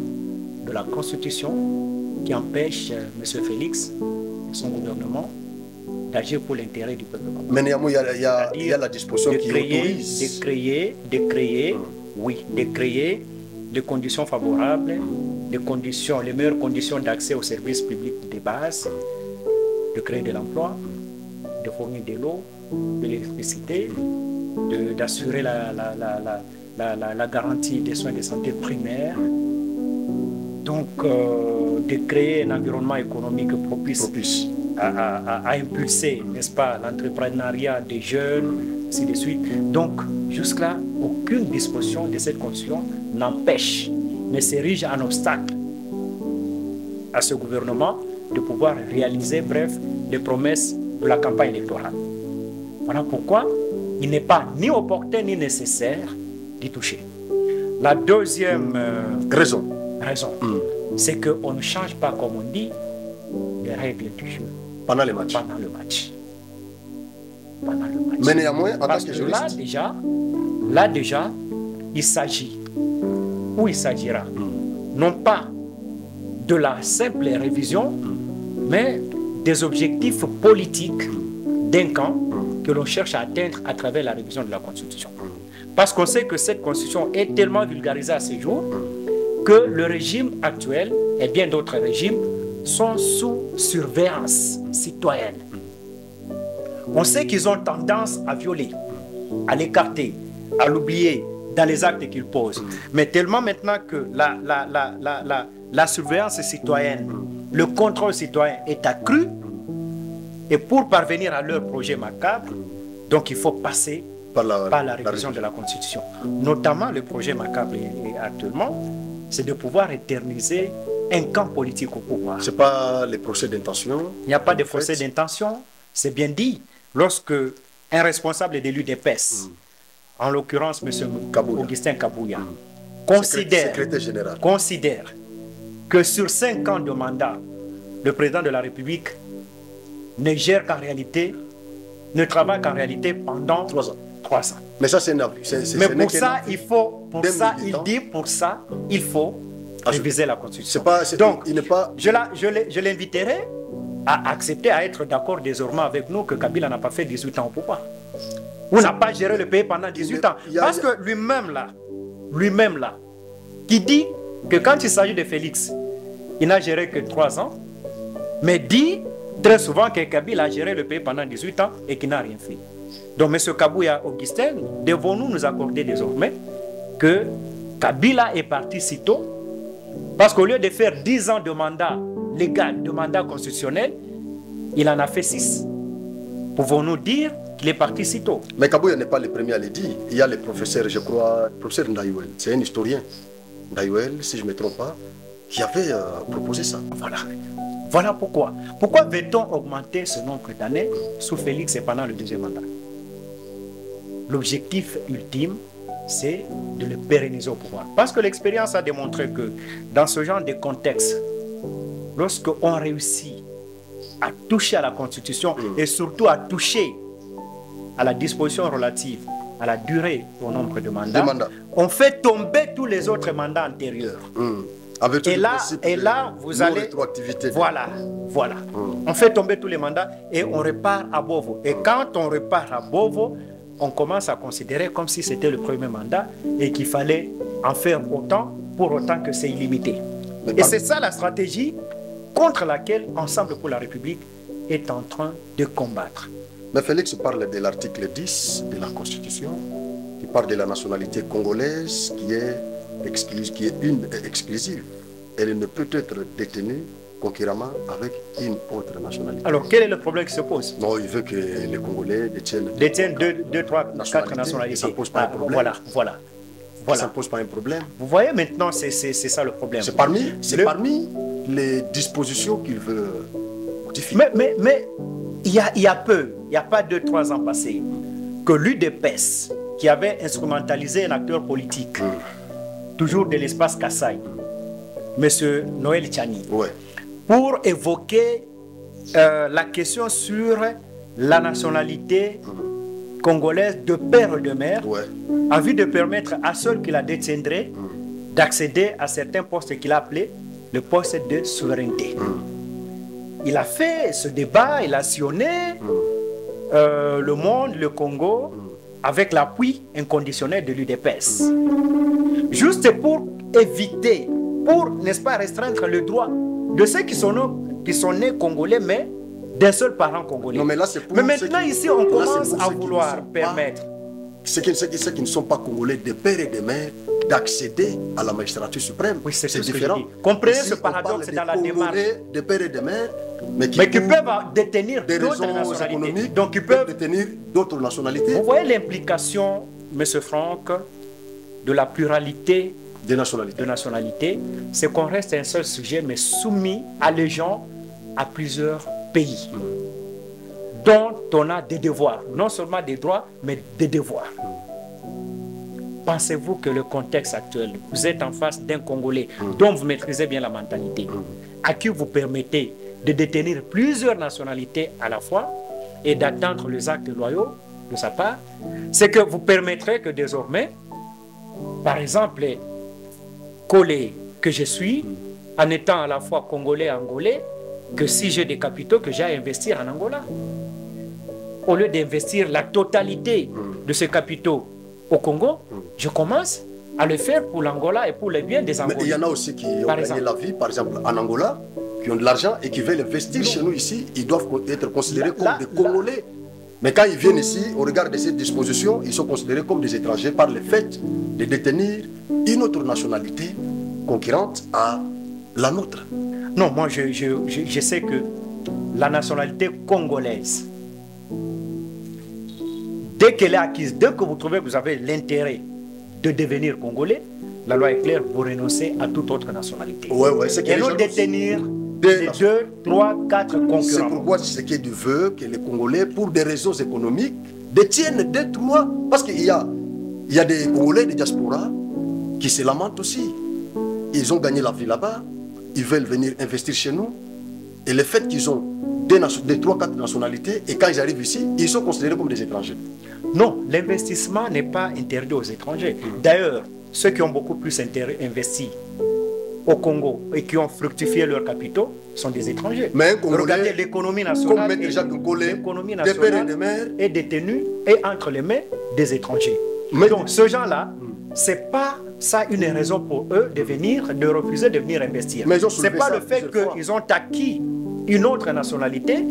de la constitution qui empêche M. Félix et son gouvernement d'agir pour l'intérêt du peuple. Mais néanmoins, il y a la disposition qui autorise. De créer des conditions favorables, les meilleures conditions d'accès aux services publics de base, de créer de l'emploi, de fournir de l'eau, de l'électricité, d'assurer la garantie des soins de santé primaires, donc de créer un environnement économique propice. À impulser, n'est-ce pas, l'entrepreneuriat des jeunes, ainsi de suite. Donc, jusque-là, aucune disposition de cette constitution n'empêche, ne s'érige en obstacle à ce gouvernement de pouvoir réaliser, bref, les promesses de la campagne électorale. Voilà pourquoi il n'est pas ni opportun ni nécessaire d'y toucher. La deuxième raison, c'est qu'on ne change pas, comme on dit, les règles du jeu. Pendant le match. Mais néanmoins, en tant que juriste... Là déjà, il s'agit, ou il s'agira, non pas de la simple révision, mais des objectifs politiques d'un camp que l'on cherche à atteindre à travers la révision de la Constitution. Parce qu'on sait que cette Constitution est tellement vulgarisée à ce jour que le régime actuel et bien d'autres régimes sont sous surveillance citoyenne. On sait qu'ils ont tendance à violer, à l'écarter, à l'oublier dans les actes qu'ils posent. Mais tellement maintenant que la surveillance citoyenne, le contrôle citoyen est accru, et pour parvenir à leur projet macabre, donc il faut passer par la révision de la Constitution. Notamment le projet macabre actuellement, c'est de pouvoir éterniser un camp politique au pouvoir. Ce n'est pas les procès d'intention. Il n'y a pas de procès d'intention. C'est bien dit. Lorsque un responsable de l'UDPS, en l'occurrence M. Augustin Kabouya, considère que sur 5 ans de mandat, le président de la République ne gère qu'en réalité, ne travaille qu'en réalité pendant 3 ans. Mais ça, c'est mais pour ça, il faut réviser la Constitution. Donc, je l'inviterai à accepter, à être d'accord désormais avec nous que Kabila n'a pas fait 18 ans au pouvoir. Ou n'a pas géré le pays pendant 18 ans. Parce que lui-même là, qui dit que quand il s'agit de Félix, il n'a géré que 3 ans, mais dit très souvent que Kabila a géré le pays pendant 18 ans et qu'il n'a rien fait. Donc, M. Kabouya Augustin, devons-nous nous accorder désormais que Kabila est parti si tôt, parce qu'au lieu de faire 10 ans de mandat légal, de mandat constitutionnel, il en a fait 6. Pouvons-nous dire qu'il est parti si tôt? Mais Kabouya n'est pas le premier à le dire. Il y a le professeur, je crois, le professeur Ndaïwel, c'est un historien, Ndaïwel, si je ne me trompe pas, qui avait proposé ça. Voilà pourquoi. Pourquoi veut-on augmenter ce nombre d'années sous Félix et pendant le 2e mandat? L'objectif ultime, c'est de le pérenniser au pouvoir. Parce que l'expérience a démontré que dans ce genre de contexte, lorsqu'on réussit à toucher à la Constitution et surtout à toucher à la disposition relative à la durée au nombre de mandats, on fait tomber tous les autres mandats antérieurs. Et là, vous allez... Voilà. On fait tomber tous les mandats et on repart à Bovo. Et quand on repart à Bovo, on commence à considérer comme si c'était le premier mandat et qu'il fallait en faire autant, pour autant que c'est illimité. Et c'est ça la stratégie contre laquelle Ensemble pour la République est en train de combattre. Mais Félix parle de l'article 10 de la Constitution, qui parle de la nationalité congolaise, qui est exclusive. Elle ne peut être détenue concurremment avec une autre nationalité. Alors, quel est le problème qui se pose? Non, il veut que les Congolais détiennent 2, 3, 4 nationalités. Ça ne pose pas un problème. Voilà. Ça ne pose pas un problème. Vous voyez maintenant, c'est ça le problème. C'est parmi les dispositions qu'il veut modifier. Mais il y a peu, il n'y a pas 2, 3 ans passés, que l'UDPS, qui avait instrumentalisé un acteur politique, toujours de l'espace Kassai, M. Noël Tchani, pour évoquer la question sur la nationalité congolaise de père et de mère, a vu de permettre à ceux qui la détiendraient d'accéder à certains postes qu'il a appelés le poste de souveraineté. il a fait ce débat, il a sillonné le monde, le Congo, avec l'appui inconditionnel de l'UDPS. Juste pour éviter, pour, n'est-ce pas, restreindre le droit de ceux qui sont nés congolais, mais d'un seul parent congolais. Non, mais là, c'est pour mais maintenant, ici, on commence à vouloir permettre... Ceux qui ne sont pas congolais, des pères et des mères, d'accéder à la magistrature suprême. Oui, c'est différent. Comprenez ici, ce paradoxe dans la démarche. Des pères et des mères, mais qui peuvent détenir d'autres nationalités. Donc, ils peuvent détenir d'autres nationalités. Vous voyez l'implication, M. Franck, de la pluralité des nationalités. C'est qu'on reste un seul sujet, mais soumis, allégeant à plusieurs pays, dont on a des devoirs. Non seulement des droits, mais des devoirs. Pensez-vous que le contexte actuel, vous êtes en face d'un Congolais dont vous maîtrisez bien la mentalité, à qui vous permettez de détenir plusieurs nationalités à la fois et d'attendre les actes loyaux de sa part, c'est que vous permettrez que désormais, par exemple, Collé que je suis, en étant à la fois Congolais et Angolais, que si j'ai des capitaux, que j'ai à investir en Angola. Au lieu d'investir la totalité de ces capitaux au Congo, je commence à le faire pour l'Angola et pour les biens des Angolais. Mais il y en a aussi qui ont gagné la vie, par exemple en Angola, qui ont de l'argent et qui veulent investir chez nous ici. Ils doivent être considérés comme des Congolais. Mais quand ils viennent ici, au regard de ces dispositions, ils sont considérés comme des étrangers par le fait de détenir une autre nationalité concurrente à la nôtre. Non, moi je sais que la nationalité congolaise, dès qu'elle est acquise, dès que vous trouvez que vous avez l'intérêt de devenir congolais, la loi est claire, vous renoncez à toute autre nationalité. Et non détenir des 2, 3, 4 concurrents. C'est pourquoi Tshisekedi veut que les Congolais, pour des raisons économiques, détiennent 2, 3. Parce qu'il y a des Congolais, des diasporas, qui se lamentent aussi. Ils ont gagné la vie là-bas, ils veulent venir investir chez nous. Et le fait qu'ils ont des 3, 4 nationalités, et quand ils arrivent ici, ils sont considérés comme des étrangers. Non, l'investissement n'est pas interdit aux étrangers. D'ailleurs, ceux qui ont beaucoup plus investi au Congo et qui ont fructifié leurs capitaux sont des étrangers. Mais un Congolais, regardez l'économie nationale, est détenue et entre les mains des étrangers. Donc, ce gens-là, c'est pas ça une raison pour eux de refuser de venir investir. C'est pas le fait qu'ils ont acquis une autre nationalité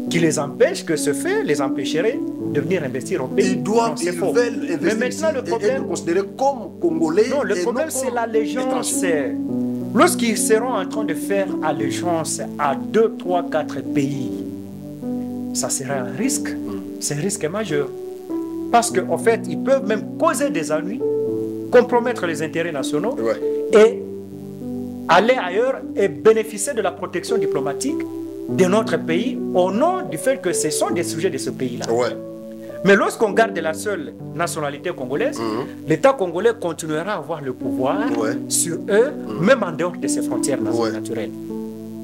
qui les empêche, que ce fait les empêcherait de venir investir au pays. Ils veulent investir. Mais maintenant, le problème, et être considérés comme Congolais. Non, le problème, c'est l'allégeance. Lorsqu'ils seront en train de faire allégeance à 2, 3, 4 pays, ça sera un risque. C'est un risque majeur. Parce qu'en fait, ils peuvent même causer des ennuis, compromettre les intérêts nationaux et aller ailleurs et bénéficier de la protection diplomatique de notre pays au nom du fait que ce sont des sujets de ce pays-là. Mais lorsqu'on garde la seule nationalité congolaise, l'État congolais continuera à avoir le pouvoir sur eux, même en dehors de ses frontières naturelles.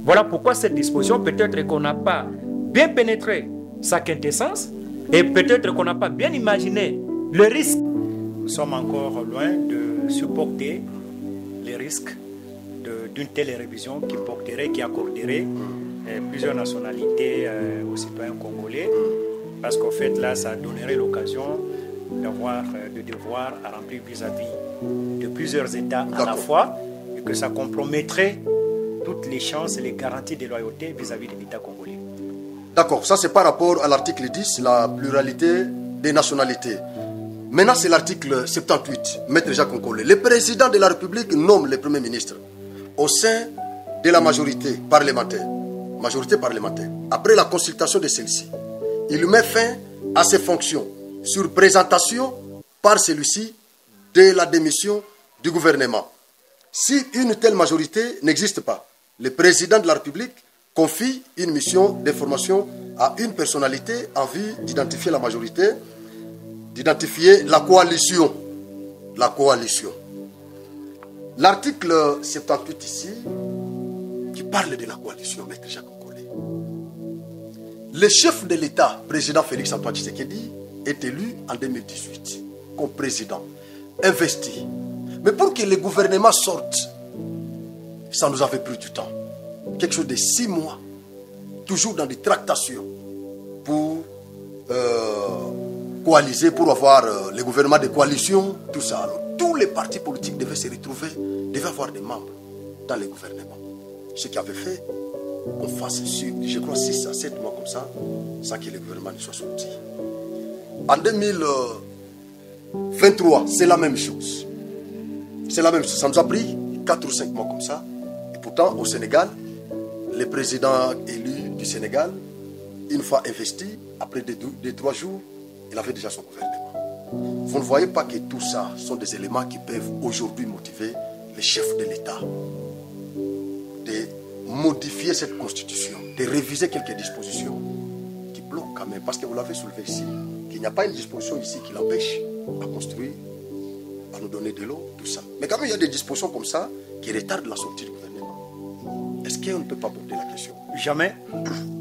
Voilà pourquoi cette disposition, peut-être qu'on n'a pas bien pénétré sa quintessence et peut-être qu'on n'a pas bien imaginé le risque. Nous sommes encore loin de supporter les risques d'une telle révision qui accorderait plusieurs nationalités aux citoyens congolais. Parce qu'en fait, là, ça donnerait l'occasion d'avoir des devoirs à remplir vis-à-vis de plusieurs États à la fois, et que ça compromettrait toutes les chances et les garanties de loyauté vis-à-vis de l'État congolais. D'accord, ça c'est par rapport à l'article 10, la pluralité des nationalités. Maintenant, c'est l'article 78, Maître Jacques Nkolé. Le président de la République nomme le Premier ministre au sein de la majorité parlementaire. Après la consultation de celle-ci, il met fin à ses fonctions sur présentation par celui-ci de la démission du gouvernement. Si une telle majorité n'existe pas, le président de la République confie une mission d'information à une personnalité en vue d'identifier la majorité, d'identifier la coalition. L'article 78 ici, qui parle de la coalition, Maître Jacques Nkolé. Le chef de l'État, président Félix Antoine Tshisekedi, est élu en 2018 comme président, investi. Mais pour que le gouvernement sorte, ça nous avait pris du temps. Quelque chose de 6 mois toujours dans des tractations pour coaliser, pour avoir les gouvernements de coalition, tout ça. Alors, tous les partis politiques devaient se retrouver, devaient avoir des membres dans les gouvernements. Ce qui avait fait qu'on fasse, je crois, 6 à 7 mois comme ça, sans que les gouvernements ne soient sortis. En 2023, c'est la même chose. C'est la même chose. Ça nous a pris 4 ou 5 mois comme ça. Et pourtant, au Sénégal, le président élu du Sénégal, une fois investi, après 2-3 jours, il avait déjà son gouvernement. Vous ne voyez pas que tout ça sont des éléments qui peuvent aujourd'hui motiver les chefs de l'État de modifier cette constitution, de réviser quelques dispositions qui bloquent quand même. Parce que vous l'avez soulevé ici, qu'il n'y a pas une disposition ici qui l'empêche à construire, à nous donner de l'eau, tout ça. Mais quand même, il y a des dispositions comme ça qui retardent la sortie du gouvernement. Est-ce qu'on ne peut pas poser la question? Jamais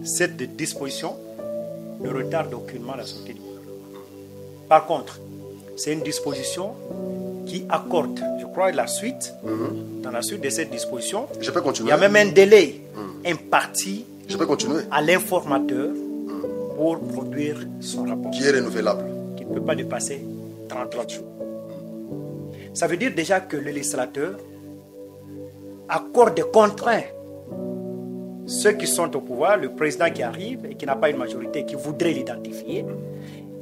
cette disposition ne retarde aucunement la sortie du gouvernement. Par contre, c'est une disposition qui accorde, je crois, la suite. Dans la suite de cette disposition, je peux continuer. Il y a même un délai imparti je peux continuer. À l'informateur pour produire son rapport. Qui est renouvelable. Qui ne peut pas dépasser 30 jours. Ça veut dire déjà que le législateur accorde des contraintes. Ceux qui sont au pouvoir, le président qui arrive et qui n'a pas une majorité, qui voudrait l'identifier,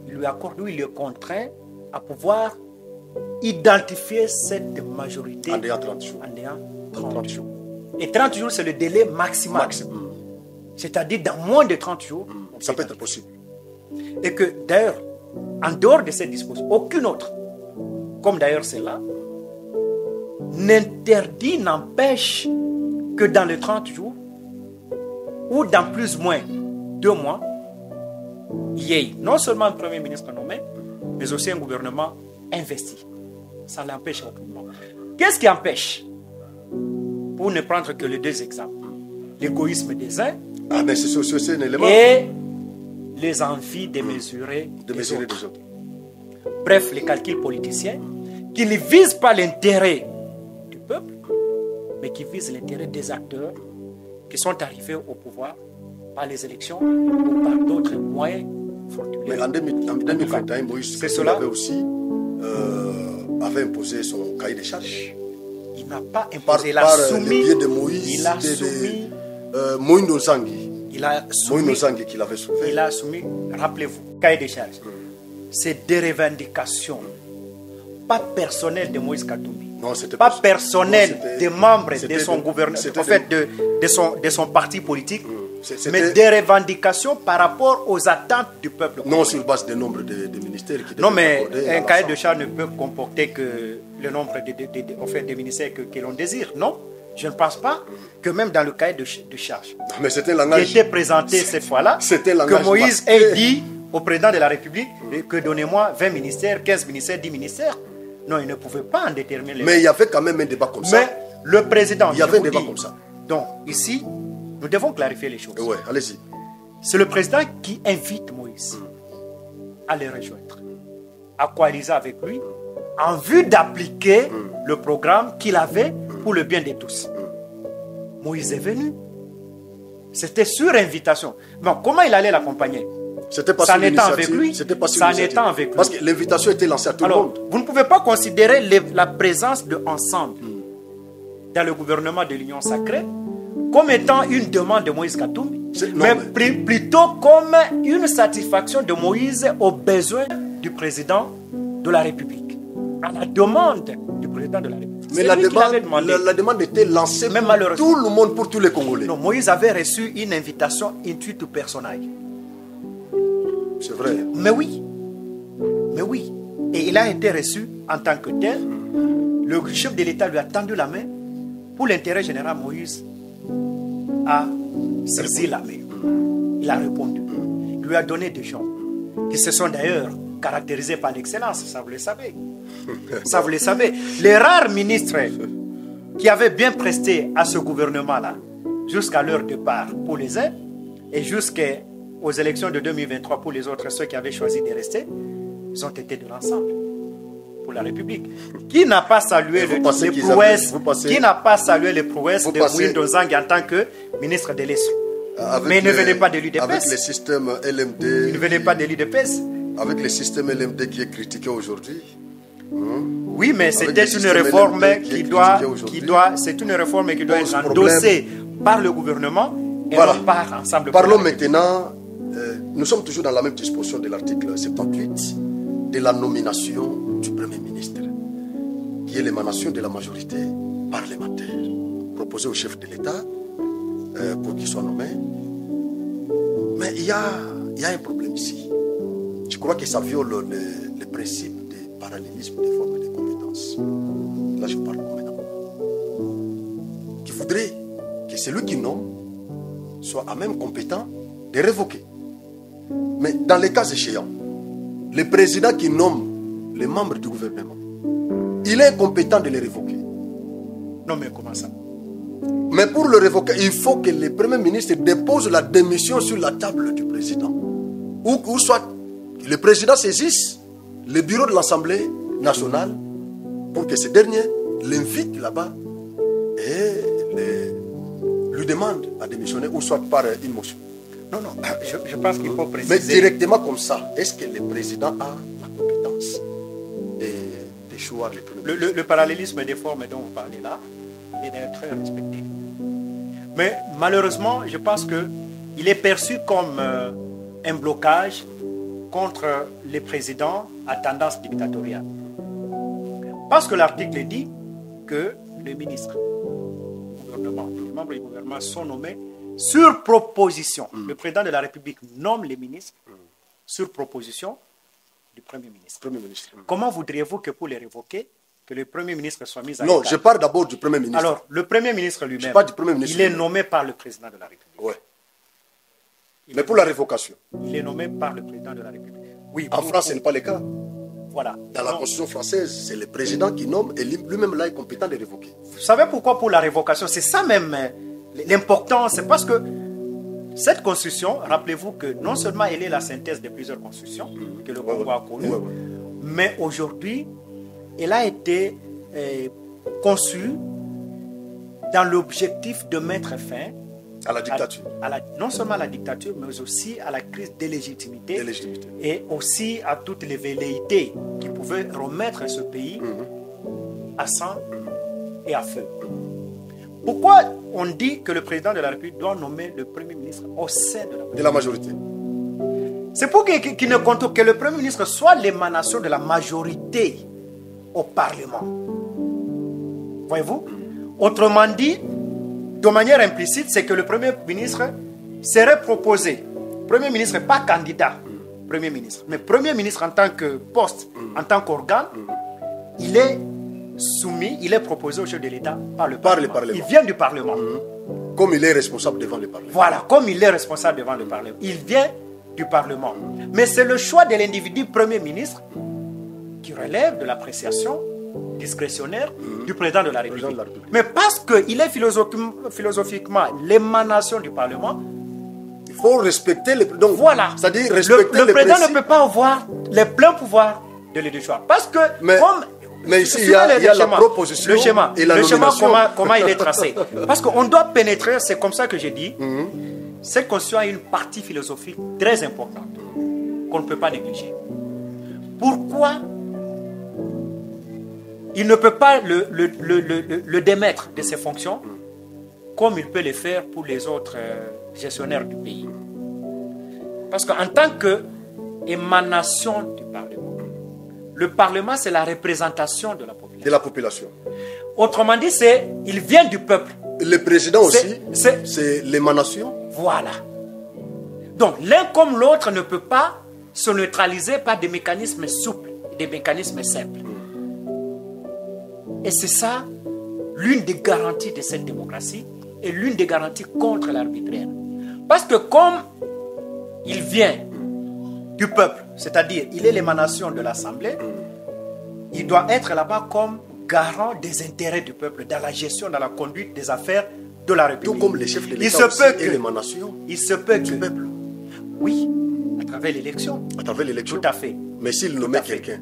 il lui accorde, lui, il le contraint à pouvoir identifier cette majorité en déant 30 jours. En 30 jours. Et 30 jours, c'est le délai maximal. C'est-à-dire, dans moins de 30 jours, ça peut être possible. Et que, d'ailleurs, en dehors de cette disposition, aucune autre, comme d'ailleurs celle-là, n'interdit, n'empêche que dans les 30 jours, ou dans plus ou moins 2 mois, il y ait non seulement un Premier ministre nommé, mais aussi un gouvernement investi. Ça l'empêche aucunement. Qu'est-ce qui empêche? Pour ne prendre que les 2 exemples. L'égoïsme des uns c'est un élément. Et les envies démesurées des autres. Bref, les calculs politiciens qui ne visent pas l'intérêt du peuple, mais qui visent l'intérêt des acteurs qui sont arrivés au pouvoir par les élections ou par d'autres moyens frauduleux. Mais en 2021, Moïse avait aussi imposé son cahier de charges. Il n'a pas imposé, il a soumis. Le de Moïse, il a soumis. Moïno Zangui. Il a soumis. Moïno Zangui qui l'avait soulevé. Il a soumis, rappelez-vous, cahier de charges. C'est des revendications, pas personnelles de Moïse Katumbi. Non, c'était pas personnel des membres de son gouvernement, en fait, de son parti politique, mais des revendications par rapport aux attentes du peuple. Non, sur base du nombre de ministères. Non, mais un cahier de charge ne peut comporter que le nombre de ministères que l'on désire. Non, je ne pense pas que même dans le cahier de charge qui était présenté cette fois-là, que Moïse ait dit au président de la République que donnez-moi 20 ministères, 15 ministères, 10 ministères. Non, il ne pouvait pas en déterminer les. Mais il y avait quand même un débat comme ça. Mais le président. Il y avait un débat comme ça. Donc, ici, nous devons clarifier les choses. Oui, allez-y. C'est le président qui invite Moïse à les rejoindre, à coaliser avec lui, en vue d'appliquer le programme qu'il avait pour le bien de tous. Moïse est venu. C'était sur invitation. Bon, comment il allait l'accompagner? C'était pas ça n'étant avec lui, ça n'étant avec lui. Parce que l'invitation était lancée à tout le monde. Vous ne pouvez pas considérer la présence de Ensemble dans le gouvernement de l'Union sacrée comme étant une demande de Moïse Katumbi, mais plutôt comme une satisfaction de Moïse aux besoins du président de la République, à la demande du président de la République. Mais la demande était lancée pour tout le monde, pour tous les Congolais. Non, Moïse avait reçu une invitation intuitu personae. C'est vrai. Mais oui. Et il a été reçu en tant que tel. Le chef de l'État lui a tendu la main. Pour l'intérêt général, Moïse a saisi la main. Il a répondu. Il lui a donné des gens qui se sont d'ailleurs caractérisés par l'excellence. Ça, vous le savez. Ça, vous le savez. Les rares ministres qui avaient bien presté à ce gouvernement-là jusqu'à leur départ pour les uns et jusqu'aux élections de 2023 pour les autres, ceux qui avaient choisi de rester, ils ont été de l'ensemble pour la République. Qui n'a pas salué les prouesses de Moïse Nzangi en tant que ministre de l'Est? Mais ne venez pas de l'UDPS. Avec les systèmes LMD. Ne venez pas de l'UDPS. Avec les systèmes LMD qui est critiqué aujourd'hui. Oui, mais c'était une réforme c'est une réforme qui doit être endossée par le gouvernement et voilà. non par ensemble. Parlons maintenant, nous sommes toujours dans la même disposition de l'article 78 de la nomination du Premier ministre, qui est l'émanation de la majorité parlementaire, proposée au chef de l'État pour qu'il soit nommé. Mais il y a un problème ici. Je crois que ça viole le principe du parallélisme des formes et des compétences. Là, je parle comme un homme qui voudrait que celui qui nomme soit à même compétent de révoquer. Mais dans les cas échéants, le président qui nomme les membres du gouvernement, il est incompétent de les révoquer. Non, mais comment ça? Mais pour le révoquer, il faut que le Premier ministre dépose la démission sur la table du président. Ou soit le président saisisse le bureau de l'Assemblée nationale pour que ce dernier l'invite là-bas et lui demande à démissionner, ou soit par une motion. Non, je pense qu'il faut préciser. Mais directement comme ça, est-ce que le président a la compétence de choisir le Premier ministre? Le parallélisme des formes dont vous parlez là, il est très respecté. Mais malheureusement, je pense qu'il est perçu comme un blocage contre les présidents à tendance dictatoriale. Parce que l'article dit que les ministres du gouvernement, les membres du gouvernement sont nommés sur proposition. Le président de la République nomme les ministres sur proposition du Premier ministre. Comment voudriez-vous que pour les révoquer, que le Premier ministre soit mis à l'état? Non, je parle d'abord du Premier ministre. Alors, le Premier ministre lui-même, il est nommé par le président de la République. Ouais. Mais pour la révocation, il est nommé par le président de la République. Oui, en France, ce n'est pas le cas. Voilà. Dans la Constitution française, c'est le président qui nomme et lui-même là est compétent de révoquer. Vous savez pourquoi pour la révocation? C'est ça même l'important. C'est parce que cette Constitution, rappelez-vous que non seulement elle est la synthèse de plusieurs constitutions que le Congo a connues, mais aujourd'hui, elle a été conçue dans l'objectif de mettre fin à la dictature. Non seulement à la dictature, mais aussi à la crise de légitimité. Et aussi à toutes les velléités qui pouvaient remettre ce pays à sang et à feu. Pourquoi on dit que le président de la République doit nommer le Premier ministre au sein de la majorité? C'est pour que le Premier ministre soit l'émanation de la majorité au Parlement. Voyez-vous? Autrement dit, de manière implicite, c'est que le Premier ministre serait proposé. Premier ministre, pas candidat, Premier ministre. Mais Premier ministre en tant que poste, en tant qu'organe, il est soumis, il est proposé au chef de l'État par le Parlement. Il vient du Parlement. Comme il est responsable devant le Parlement. Voilà, comme il est responsable devant le Parlement. Il vient du Parlement. Mais c'est le choix de l'individu Premier ministre qui relève de l'appréciation discrétionnaire du président de la République. Mais parce qu'il est philosophiquement l'émanation du Parlement, il faut respecter les... Donc, voilà. C'est-à-dire respecter le président ne peut pas avoir les pleins pouvoirs de l'éditoire. Parce que, mais ici, il y a la proposition et la nomination. Comment il est tracé. Parce qu'on doit pénétrer, c'est comme ça que j'ai dit, cette constitution a une partie philosophique très importante qu'on ne peut pas négliger. Pourquoi il ne peut pas le démettre de ses fonctions comme il peut le faire pour les autres gestionnaires du pays? Parce qu'en tant qu'émanation du Parlement, le Parlement, c'est la représentation de la population. De la population. Autrement dit, il vient du peuple. Le président aussi, c'est l'émanation. Voilà. Donc, l'un comme l'autre ne peut pas se neutraliser par des mécanismes souples, des mécanismes simples. Et c'est ça, l'une des garanties de cette démocratie et l'une des garanties contre l'arbitraire. Parce que comme il vient du peuple, c'est-à-dire il est l'émanation de l'Assemblée, il doit être là-bas comme garant des intérêts du peuple dans la gestion, dans la conduite des affaires de la République. Tout comme les chefs de l'État et l'émanation du peuple. Oui, à travers l'élection. À travers l'élection. Tout à fait. Mais s'il nommait quelqu'un,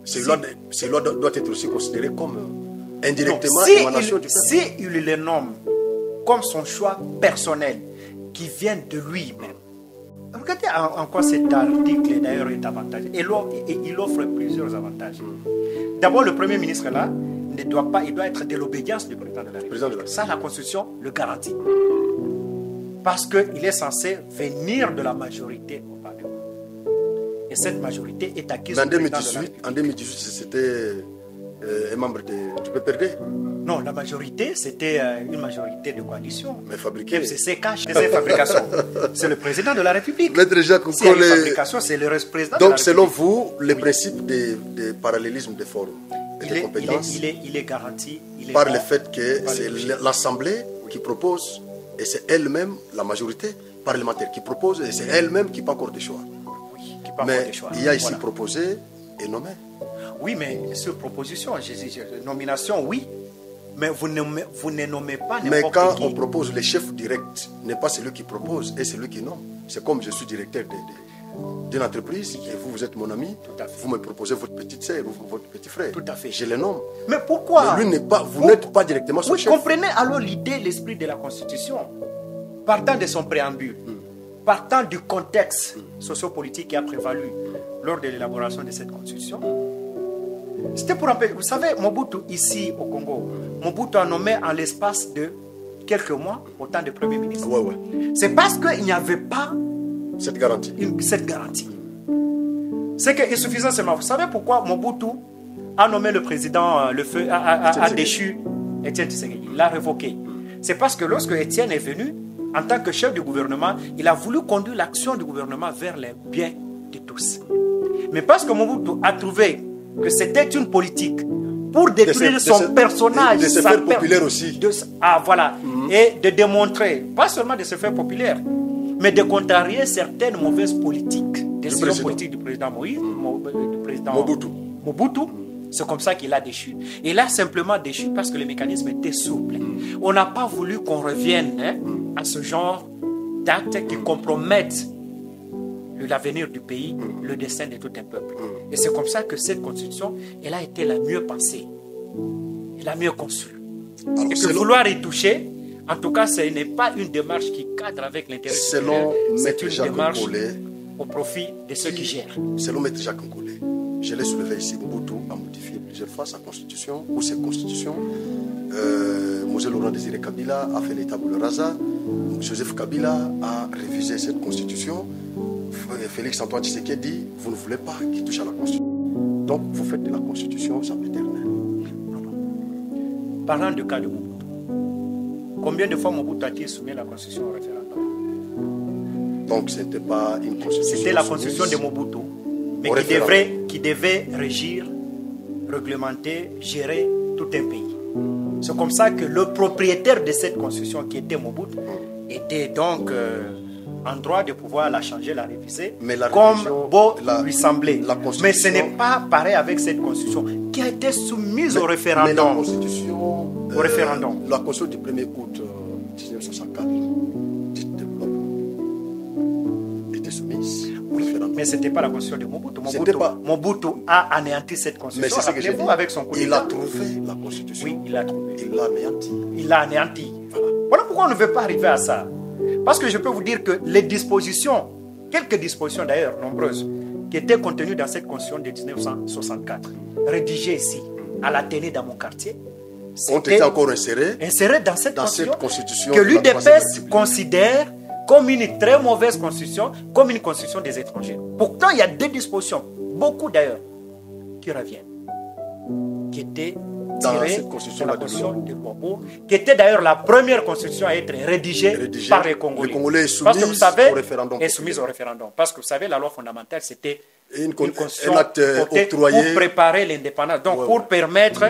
celui-là doit être aussi considéré comme indirectement l'émanation du peuple. Si il le nomme comme son choix personnel, qui viennent de lui-même. Regardez en quoi cet article d'ailleurs est avantageux. Et il offre plusieurs avantages. D'abord, le Premier ministre là, il doit être de l'obédience du président de la République. Ça, la Constitution le garantit. Parce qu'il est censé venir de la majorité au Parlement. Et cette majorité est acquise au président de la République. En 2018, c'était un membre du PPRD. Non, la majorité, c'était une majorité de coalition. Mais fabriquée. C'est fabrication. C'est le président de la République. Maître Jacques Si il y a une fabrication, c'est le président de la République. Donc, selon vous, le principe de parallélisme des formes et des compétences, il est garanti. Par le fait que c'est l'Assemblée qui propose, et c'est elle-même, la majorité parlementaire qui propose, et c'est elle-même qui n'a pas encore de choix. Oui, qui pas mais encore de choix. Il y a ici proposé et nommé. Oui, mais sur proposition, nomination, oui. Mais vous ne nommez pas n'importe qui. Mais quand on propose, le chef direct n'est pas celui qui propose, et celui qui nomme. C'est comme je suis directeur d'une entreprise, et vous êtes mon ami, vous me proposez votre petite sœur ou votre petit frère. Tout à fait. Je le nomme. Mais pourquoi? Mais lui vous n'êtes pas directement son chef. Vous comprenez alors l'idée, l'esprit de la Constitution, partant de son préambule, partant du contexte sociopolitique qui a prévalu lors de l'élaboration de cette Constitution. C'était pour empêcher. Vous savez, Mobutu, ici au Congo, Mobutu a nommé en l'espace de quelques mois autant de premiers ministres. Ouais. C'est parce qu'il n'y avait pas cette garantie. Cette garantie. C'est insuffisant seulement. Vous savez pourquoi Mobutu a nommé le président, a déchu Étienne Tshisekedi. Il l'a révoqué. C'est parce que lorsque Étienne est venu, en tant que chef du gouvernement, il a voulu conduire l'action du gouvernement vers les biens de tous. Mais parce que Mobutu a trouvé que c'était une politique pour détruire son personnage, de se faire populaire aussi. Voilà. Et de démontrer, pas seulement de se faire populaire, mais de contrarier certaines mauvaises politiques, décisions politiques du président Moïse, du président Mobutu. C'est comme ça qu'il a déchu. Il a simplement déchu parce que le mécanisme était souple. On n'a pas voulu qu'on revienne à ce genre d'actes qui compromettent l'avenir du pays, le destin de tout un peuple. Et c'est comme ça que cette constitution, elle a été la mieux pensée, la mieux conçue. Alors, et que vouloir y toucher, en tout cas, ce n'est pas une démarche qui cadre avec l'intérêt supérieur. C'est une démarche au profit de ceux qui gèrent. Selon Maître Jacques Nkolé, je l'ai soulevé ici, Mobutu a modifié plusieurs fois sa constitution ou ses constitutions. Mosé Laurent Désiré Kabila a fait l'état boule rasa. Joseph Kabila a révisé cette constitution. Félix Antoine Tshisekedi dit, vous ne voulez pas qu'il touche à la constitution. Donc vous faites de la constitution sempiternelle. Parlant du cas de Mobutu, combien de fois Mobutu a-t-il soumis la constitution au référendum? Donc ce n'était pas une constitution. C'était la constitution de Mobutu, mais qui devait régir, réglementer, gérer tout un pays. C'est comme ça que le propriétaire de cette constitution, qui était Mobutu, était donc en droit de pouvoir la changer, la réviser, comme bon lui semblait. Mais ce n'est pas pareil avec cette constitution qui a été soumise au référendum. Mais la constitution, au référendum. La constitution du 1er août 1964 était soumise au référendum. Mais ce n'était pas la constitution de Mobutu. Mobutu a anéanti cette constitution. Mais c'est ce que j'ai dit. Avec son coup il a trouvé la constitution. Oui, il l'a trouvé. Il l'a anéanti. Il l'a anéanti. Voilà pourquoi on ne veut pas arriver à ça. Parce que je peux vous dire que les dispositions, quelques dispositions d'ailleurs, nombreuses, qui étaient contenues dans cette constitution de 1964, rédigée ici, à l'Athénée dans mon quartier, ont été encore insérées dans cette constitution que l'UDPS considère comme une très mauvaise constitution, comme une constitution des étrangers. Pourtant, il y a des dispositions, beaucoup d'ailleurs, qui reviennent, qui étaient dans cette constitution de Luambo, qui était d'ailleurs la première constitution à être rédigée par les Congolais. Les Congolais est parce que vous savez, au référendum. Est soumise au référendum. Parce que vous savez, la loi fondamentale, c'était une constitution pour préparer l'indépendance. Donc, pour permettre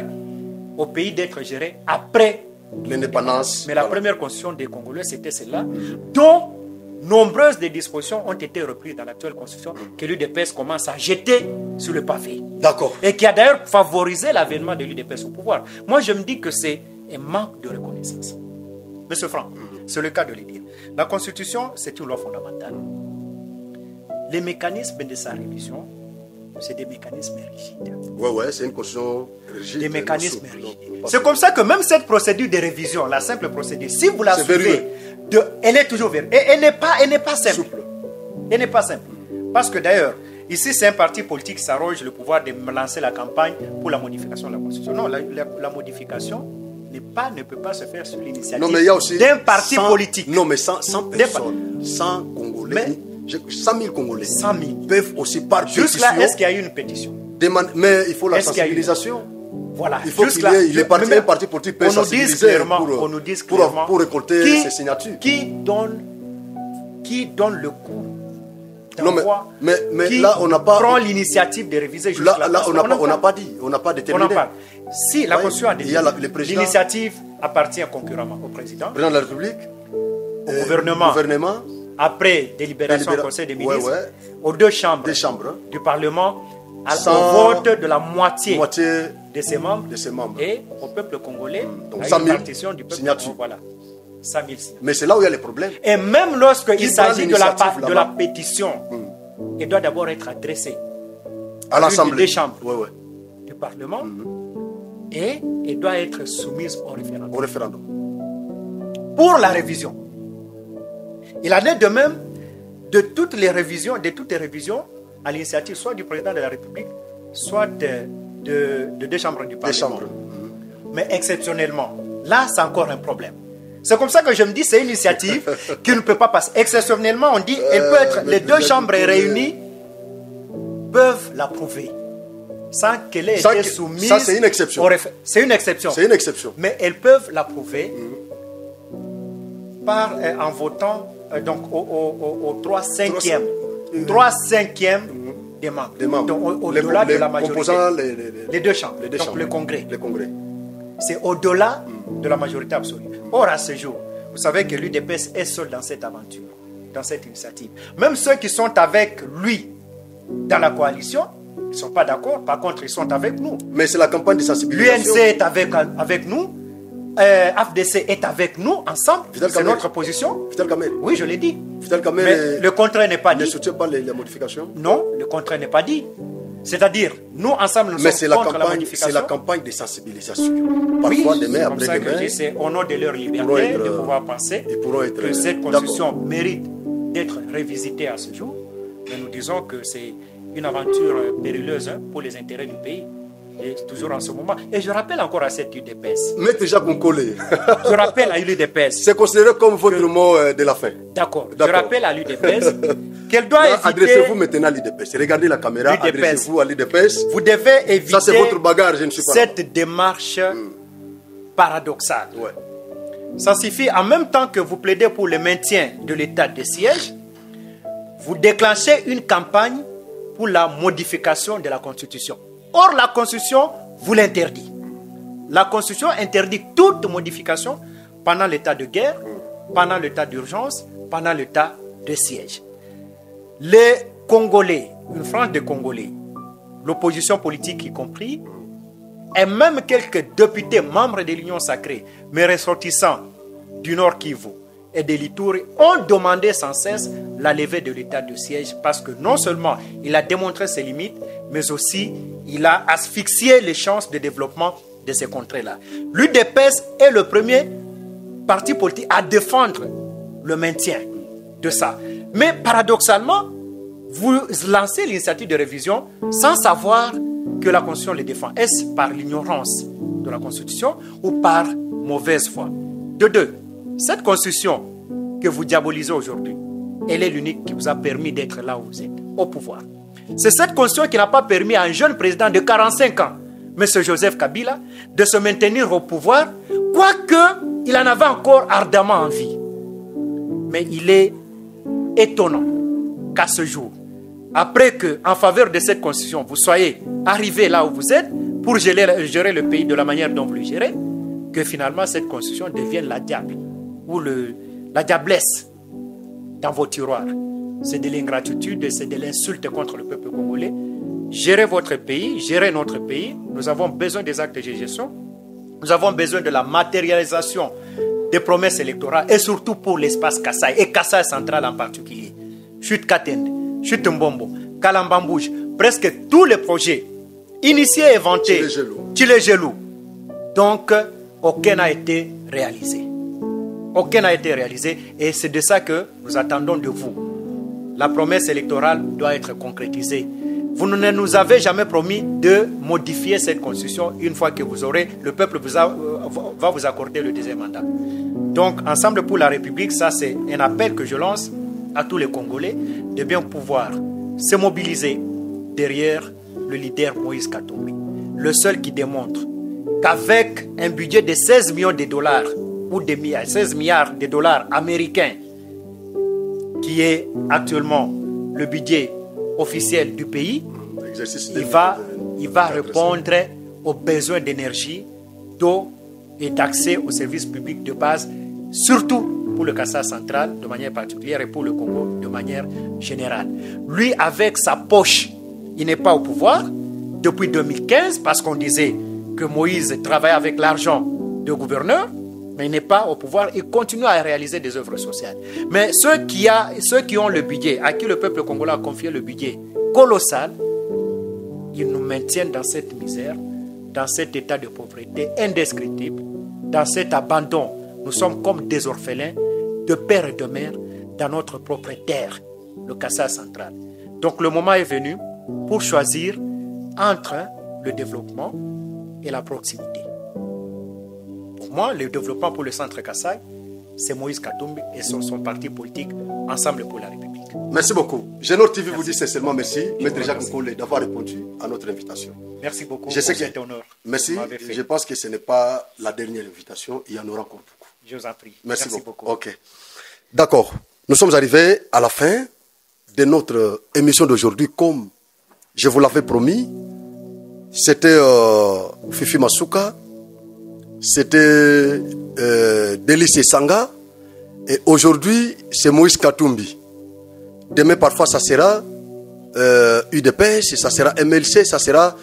au pays d'être géré après l'indépendance. Mais la première constitution des Congolais, c'était celle-là, dont nombreuses des dispositions ont été reprises dans l'actuelle constitution que l'UDPS commence à jeter sur le pavé. D'accord. Et qui a d'ailleurs favorisé l'avènement de l'UDPS au pouvoir. Moi, je me dis que c'est un manque de reconnaissance. Monsieur Franck, c'est le cas de le dire. La constitution, c'est une loi fondamentale. Les mécanismes de sa révision, c'est des mécanismes rigides. Oui, c'est une constitution rigide. Des mécanismes rigides. C'est comme ça que même cette procédure de révision, la simple procédure, si vous la suivez elle est toujours verte. Et elle n'est pas simple. Elle n'est pas simple. Parce que d'ailleurs, ici, c'est un parti politique qui s'arroge le pouvoir de lancer la campagne pour la modification de la Constitution. Non, la modification ne peut pas se faire sur l'initiative d'un parti politique. Non, mais 100 personnes, 100 Congolais, 100 000 Congolais 100 000 peuvent aussi par pétition. Juste là, est-ce qu'il y a eu une pétition? Mais il faut la sensibilisation. Voilà. Il faut qu'il y ait un parti politique peut sensibiliser pour récolter ces signatures. Qui donne le coup mais là, on n'a pas... prend l'initiative de réviser juste là on n'a pas dit, on n'a pas déterminé. Si, la Constitution a dit, l'initiative appartient concurremment au président de la République, au gouvernement, après délibération au Conseil des ministres, aux deux chambres du Parlement, au vote de la moitié de ses membres et au peuple congolais, donc, à une partition du peuple congolais. Voilà. 100 000 signatures. Mais c'est là où il y a les problèmes. Et même lorsqu'il s'agit de la pétition, elle doit d'abord être adressée à l'Assemblée des chambres du Parlement et elle doit être soumise au référendum. Pour la révision. Il en est de même de toutes les révisions à l'initiative soit du président de la République, soit de deux chambres du Parlement. Mais exceptionnellement, là c'est encore un problème. C'est comme ça que je me dis, c'est une initiative qui ne peut pas passer. Exceptionnellement, on dit, elle peut être, les deux chambres réunies peuvent l'approuver sans qu'elle ait été soumise. Ça, c'est une exception. C'est une exception. C'est une exception. Mais elles peuvent l'approuver en votant donc au 3/5e. 3/5e des membres. Donc au-delà de la majorité. Les deux chambres. Donc le Congrès. C'est au-delà de la majorité absolue. Or, à ce jour, vous savez que l'UDPS est seul dans cette aventure, dans cette initiative. Même ceux qui sont avec lui dans la coalition, ils ne sont pas d'accord. Par contre, ils sont avec nous. Mais c'est la campagne de sensibilisation. L'UNC est avec nous. AFDC est avec nous, ensemble. C'est notre position. Vital Kamerhe. Oui, je l'ai dit. Vital Kamerhe. Mais le contraire n'est pas dit. Ne soutient pas les modifications? Non, le contraire n'est pas dit. C'est-à-dire, nous ensemble, nous sommes contre la modification. C'est la campagne de sensibilisation. Parfois, demain, après-demain. C'est au nom de leur liberté de pouvoir penser que cette constitution mérite d'être révisitée à ce jour. Mais nous disons que c'est une aventure périleuse pour les intérêts du pays. Et toujours en ce moment. Et je rappelle encore à cette UDPS. Maître Jacques Nkolé. Je rappelle à l'UDPS. C'est considéré comme votre mot de la fin. D'accord. Je rappelle à l'UDPS qu'elle doit éviter... Adressez-vous maintenant à l'UDPS. Regardez la caméra. Adressez-vous à l'UDPS. Vous devez éviter... Ça, c'est votre bagarre, je ne suis pas cette démarche paradoxale. Ça suffit, en même temps que vous plaidez pour le maintien de l'état de siège, vous déclenchez une campagne pour la modification de la Constitution. Or, la Constitution vous l'interdit. La Constitution interdit toute modification pendant l'état de guerre, pendant l'état d'urgence, pendant l'état de siège. Les Congolais, une frange de Congolais, l'opposition politique y compris, et même quelques députés membres de l'Union sacrée, mais ressortissants du Nord Kivu et de l'Ituri, ont demandé sans cesse la levée de l'état de siège parce que non seulement il a démontré ses limites, mais aussi il a asphyxié les chances de développement de ces contrées-là. L'UDPS est le premier parti politique à défendre le maintien de ça. Mais paradoxalement, vous lancez l'initiative de révision sans savoir que la Constitution les défend. Est-ce par l'ignorance de la Constitution ou par mauvaise foi? De deux, cette Constitution que vous diabolisez aujourd'hui, elle est l'unique qui vous a permis d'être là où vous êtes, au pouvoir. C'est cette Constitution qui n'a pas permis à un jeune président de 45 ans, M. Joseph Kabila, de se maintenir au pouvoir, quoique il en avait encore ardemment envie. Mais il est étonnant qu'à ce jour, après que, en faveur de cette Constitution, vous soyez arrivé là où vous êtes pour gérer le pays de la manière dont vous le gérez, que finalement cette Constitution devienne la diable ou la diablesse dans vos tiroirs. C'est de l'ingratitude, c'est de l'insulte contre le peuple congolais. Gérez votre pays, gérez notre pays. Nous avons besoin des actes de gestion. Nous avons besoin de la matérialisation des promesses électorales et surtout pour l'espace Kassai et Kassai central en particulier. Chute Katende, Chute Mbombo, Kalambambouj, presque tous les projets initiés et vantés, Tchilé-Gelou. Donc, aucun n'a été réalisé. Aucun n'a été réalisé et c'est de ça que nous attendons de vous. La promesse électorale doit être concrétisée. Vous ne nous avez jamais promis de modifier cette constitution une fois que vous aurez, le peuple va vous accorder le deuxième mandat. Donc, Ensemble pour la République, ça c'est un appel que je lance à tous les Congolais de bien pouvoir se mobiliser derrière le leader Moïse Katumbi. Le seul qui démontre qu'avec un budget de 16 millions de dollars ou 16 milliards de dollars américains, qui est actuellement le budget officiel du pays, il va répondre aux besoins d'énergie, d'eau et d'accès aux services publics de base, surtout pour le Kassai central de manière particulière et pour le Congo de manière générale. Lui, avec sa poche, il n'est pas au pouvoir depuis 2015 parce qu'on disait que Moïse travaillait avec l'argent de gouverneur, mais il n'est pas au pouvoir, il continue à réaliser des œuvres sociales. Mais ceux qui ont le budget, à qui le peuple congolais a confié le budget colossal, ils nous maintiennent dans cette misère, dans cet état de pauvreté indescriptible, dans cet abandon. Nous sommes comme des orphelins de père et de mère dans notre propre terre, le Kassai central. Donc le moment est venu pour choisir entre le développement et la proximité. Pour moi, le développement pour le centre Kassai, c'est Moïse Katumbi et son parti politique Ensemble pour la République. Merci beaucoup. Génor TV vous dit sincèrement merci, Maître Jacques Nkole, d'avoir répondu à notre invitation. Merci beaucoup pour cet honneur. Merci. Je pense que ce n'est pas la dernière invitation, il y en aura encore beaucoup. Je vous en prie. Merci beaucoup. Ok. D'accord. Nous sommes arrivés à la fin de notre émission d'aujourd'hui. Comme je vous l'avais promis, c'était Fifi Masuka, c'était Délice Sanga, et aujourd'hui c'est Moïse Katumbi. Demain parfois ça sera UDPS, ça sera MLC, ça sera,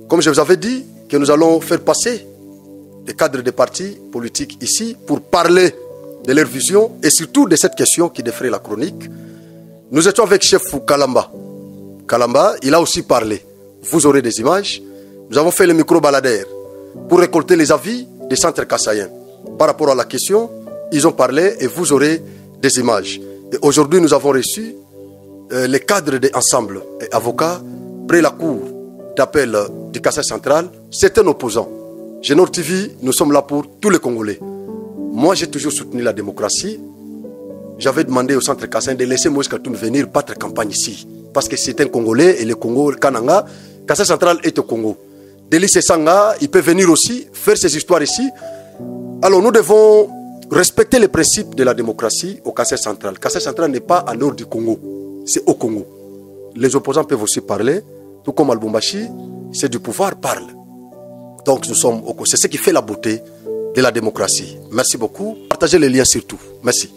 comme je vous avais dit, que nous allons faire passer des cadres des partis politiques ici pour parler de leur vision et surtout de cette question qui défraie la chronique. Nous étions avec Chef Kalamba. Kalamba, il a aussi parlé. Vous aurez des images. Nous avons fait le micro-baladère pour récolter les avis des centres kassaïens. Par rapport à la question, ils ont parlé et vous aurez des images. Et aujourd'hui, nous avons reçu les cadres d'Ensemble et avocats près la cour d'appel du Kassai central. C'est un opposant. Génor TV, nous sommes là pour tous les Congolais. Moi, j'ai toujours soutenu la démocratie. J'avais demandé au centre kassaïen de laisser Moïse Katumbi venir battre campagne ici. Parce que c'est un Congolais et le Congo, le Kananga, Kassai central est au Congo. Délice Sanga, il peut venir aussi, faire ses histoires ici. Alors nous devons respecter les principes de la démocratie au Kassai central. Kassai central n'est pas en nord du Congo, c'est au Congo. Les opposants peuvent aussi parler, tout comme Al-Bumbashi, c'est du pouvoir, parle. Donc nous sommes au Congo. C'est ce qui fait la beauté de la démocratie. Merci beaucoup. Partagez les liens surtout. Merci.